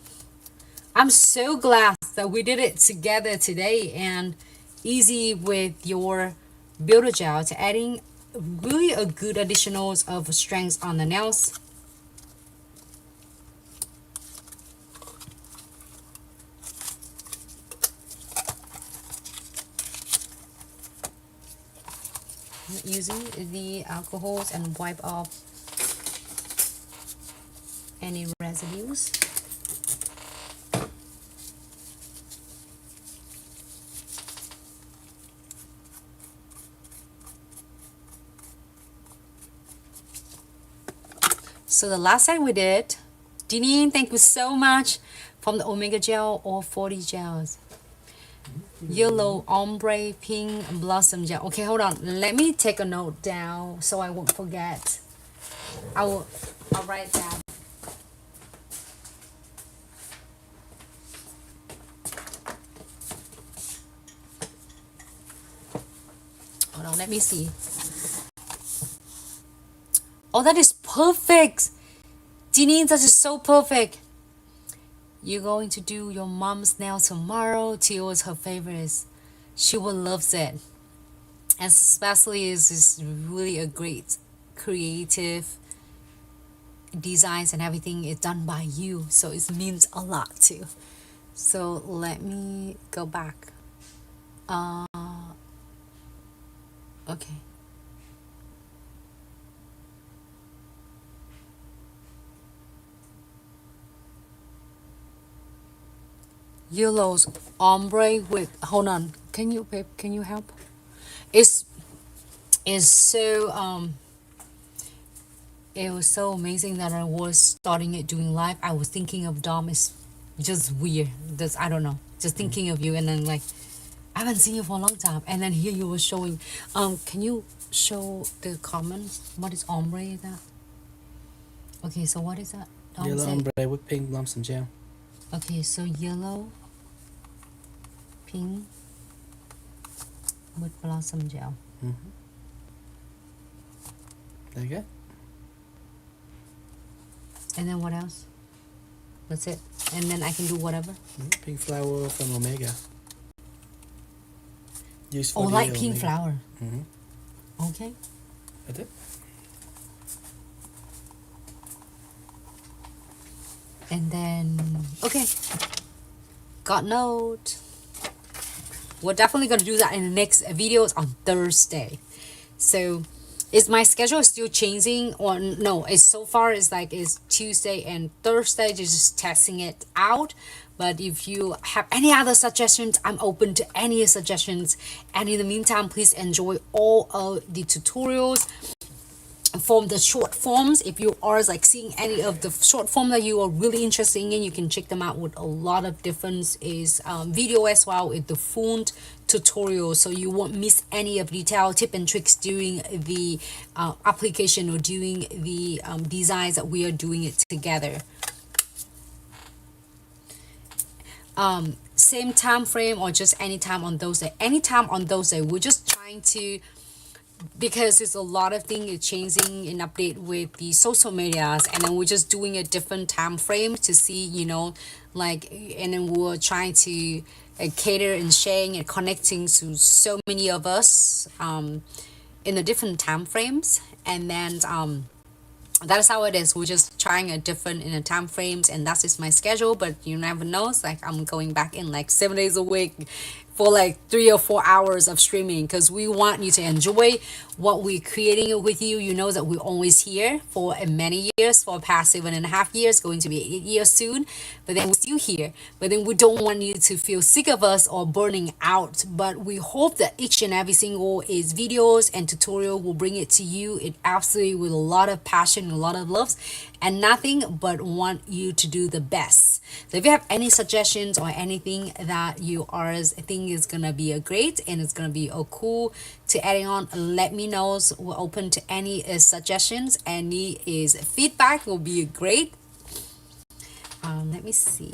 I'm so glad that we did it together today, and easy with your Builder Gel to adding really a good additionals of strength on the nails. Using the alcohols and wipe off any residues. So the last time we did, Dinin, thank you so much, from the Omega Gel or 40 gels. Yellow, ombre, pink, blossom gel. Okay, hold on. Let me take a note down so I won't forget. I'll write down. Hold on, let me see. Oh, that is perfect. Dini, that is so perfect. You're going to do your mom's nail tomorrow. Tio is her favorite. She will love it. And especially is really a great creative designs, and everything is done by you. So it means a lot too. So let me go back. Okay. Yellow's ombre with, hold on, can you, babe, can you help? It's so it was so amazing that I was starting it doing live. I was thinking of Dom. Is just weird. That's, I don't know, just thinking of you, and then like I haven't seen you for a long time, and then here you were showing. Can you show the comments? What is ombre? Is that okay? So what is that? Dom Yellow said, ombre with pink blossom gel. okay, so yellow, pink with blossom gel. There you go. And then what else? That's it. And then I can do whatever. Pink flower from Omega. Use for Oh, the like pink Omega. flower. Okay. That's it. And then, okay. Got note. We're definitely going to do that in the next videos on Thursday. So, is my schedule is still changing, or no? It's so far it's like it's Tuesday and Thursday, just testing it out. But if you have any other suggestions, I'm open to any suggestions. And in the meantime, please enjoy all of the tutorials from the short forms. If you are like seeing any of the short form that you are really interested in, you can check them out with a lot of different video as well with the full tutorial, so you won't miss any of detail tip and tricks during the application or during the designs that we are doing it together. Same time frame or just anytime on those days? Anytime on those days. We're just trying to, because there's a lot of things changing and update with the social medias, and then we're just doing a different time frame to see, you know, like, and then we're trying to cater and sharing and connecting to so many of us in the different time frames. And then that's how it is. We're just trying a different in the time frames, and that's just my schedule. But you never know, it's like I'm going back in like 7 days a week, for like 3 or 4 hours of streaming, because we want you to enjoy what we're creating with you. You know that we're always here for many years, for past 7.5 years, going to be 8 years soon, but then we're still here. But then we don't want you to feel sick of us or burning out, but we hope that each and every single is videos and tutorial will bring it to you. It absolutely with a lot of passion, a lot of love, and nothing but want you to do the best. So if you have any suggestions or anything that you are think is gonna be a great and it's gonna be a cool to adding on, let me know. So we're open to any suggestions. Any is feedback will be great. Let me see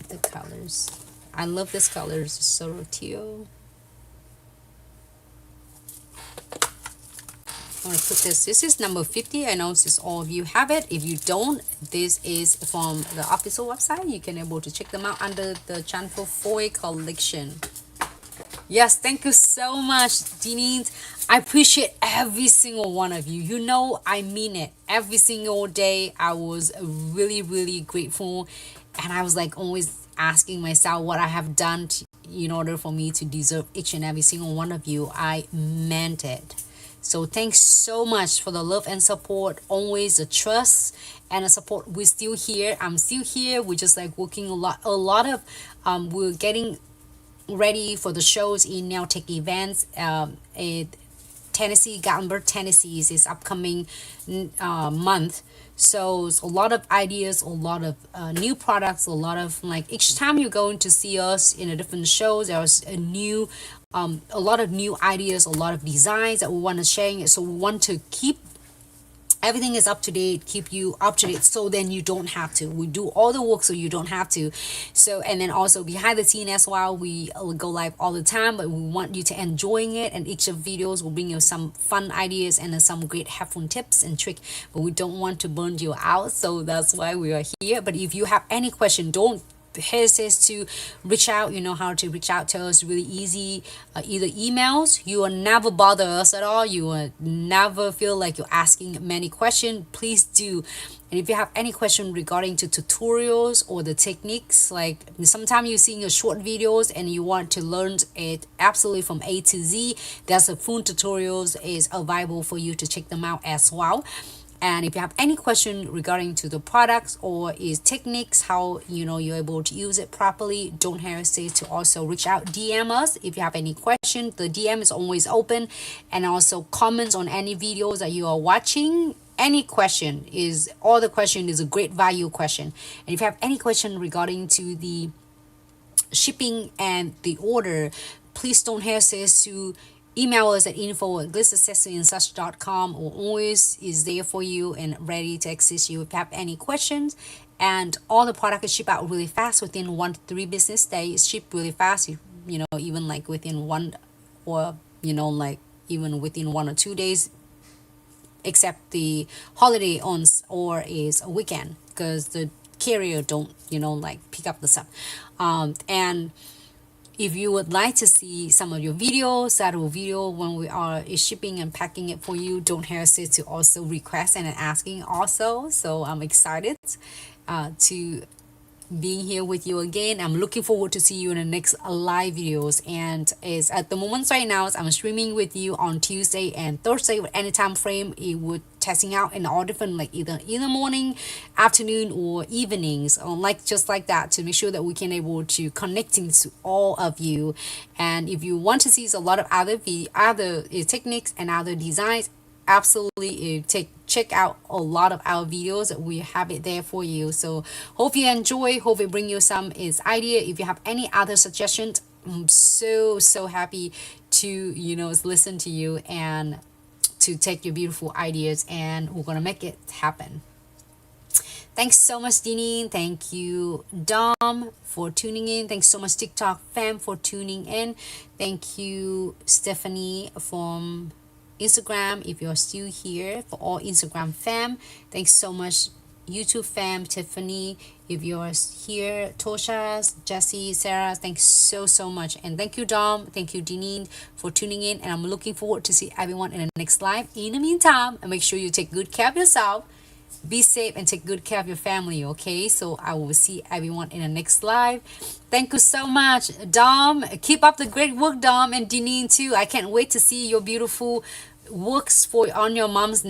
the colors. I love this colors. So teal. I'm gonna put this. This is number 50. I know this all of you have it. If you don't, this is from the official website. You can able to check them out under the Chanful Foy collection. Yes, thank you so much, Denise. I appreciate every single one of you. You know, I mean it. Every single day, I was really, really grateful, and I was like always asking myself what I have done in order for me to deserve each and every single one of you. I meant it. So thanks so much for the love and support, always the trust and the support. We're still here. I'm still here. We're just like working a lot of we're getting ready for the shows in Now Tech events. Tennessee, Gatlinburg, Tennessee is upcoming month. So it's a lot of ideas, a lot of new products, a lot of like each time you're going to see us in a different shows, there's a lot of new ideas, a lot of designs that we want to share. So we want to keep everything is up to date, keep you up to date, so then you don't have to. We do all the work so you don't have to. So, and then also behind the scene as well, we go live all the time, but we want you to enjoying it, and each of videos will bring you some fun ideas and some great helpful tips and trick, but we don't want to burn you out, so that's why we are here. But if you have any question, don't hesitate to reach out. You know how to reach out to us really easy. Either emails, you will never bother us at all, you will never feel like you're asking many questions. Please do. And if you have any question regarding to tutorials or the techniques, like sometimes you're seeing a short videos and you want to learn it absolutely from A to Z, there's a full tutorials is available for you to check them out as well. And if you have any question regarding to the products or is techniques, how you're able to use it properly, don't hesitate to also reach out, DM us if you have any question. The DM is always open, and also comments on any videos that you are watching. Any question is, all the question is a great value question. And if you have any question regarding to the shipping and the order, please don't hesitate to email us at info@glitzaccessoryandsuch.com. We're always is there for you and ready to assist you if you have any questions. And all the product is shipped out really fast within 1 to 3 business days. Shipped really fast, even like within one, or like even within 1 or 2 days, except the holiday on or is a weekend, because the carrier don't like pick up the stuff. And if you would like to see some of your videos, that will video when we are shipping and packing it for you, don't hesitate to also request and asking also. So I'm excited to being here with you again. I'm looking forward to see you in the next live videos. And is at the moment right now, I'm streaming with you on Tuesday and Thursday with any time frame. It would testing out in all different, like either in the morning, afternoon, or evenings, or like just like that, to make sure that we can able to connecting to all of you. And if you want to see a lot of other techniques and other designs, absolutely check out a lot of our videos. We have it there for you. So hope you enjoy, hope it bring you some idea. If you have any other suggestions, I'm so happy to listen to you and to take your beautiful ideas, and we're gonna make it happen. Thanks so much, Dini. Thank you, Dom, for tuning in. Thanks so much, TikTok fam, for tuning in. Thank you, Stephanie from Instagram, if you're still here. For all Instagram fam, thanks so much, YouTube fam, Tiffany, if you're here, Tosha, Jesse, Sarah, thanks so much. And thank you, Dom, thank you, Deneen, for tuning in, and I'm looking forward to see everyone in the next live. In the meantime, and make sure you take good care of yourself, Be safe and take good care of your family, okay? So I will see everyone in the next live. Thank you so much, Dom. Keep up the great work, Dom, and Deneen too. I can't wait to see your beautiful works for on your mom's name.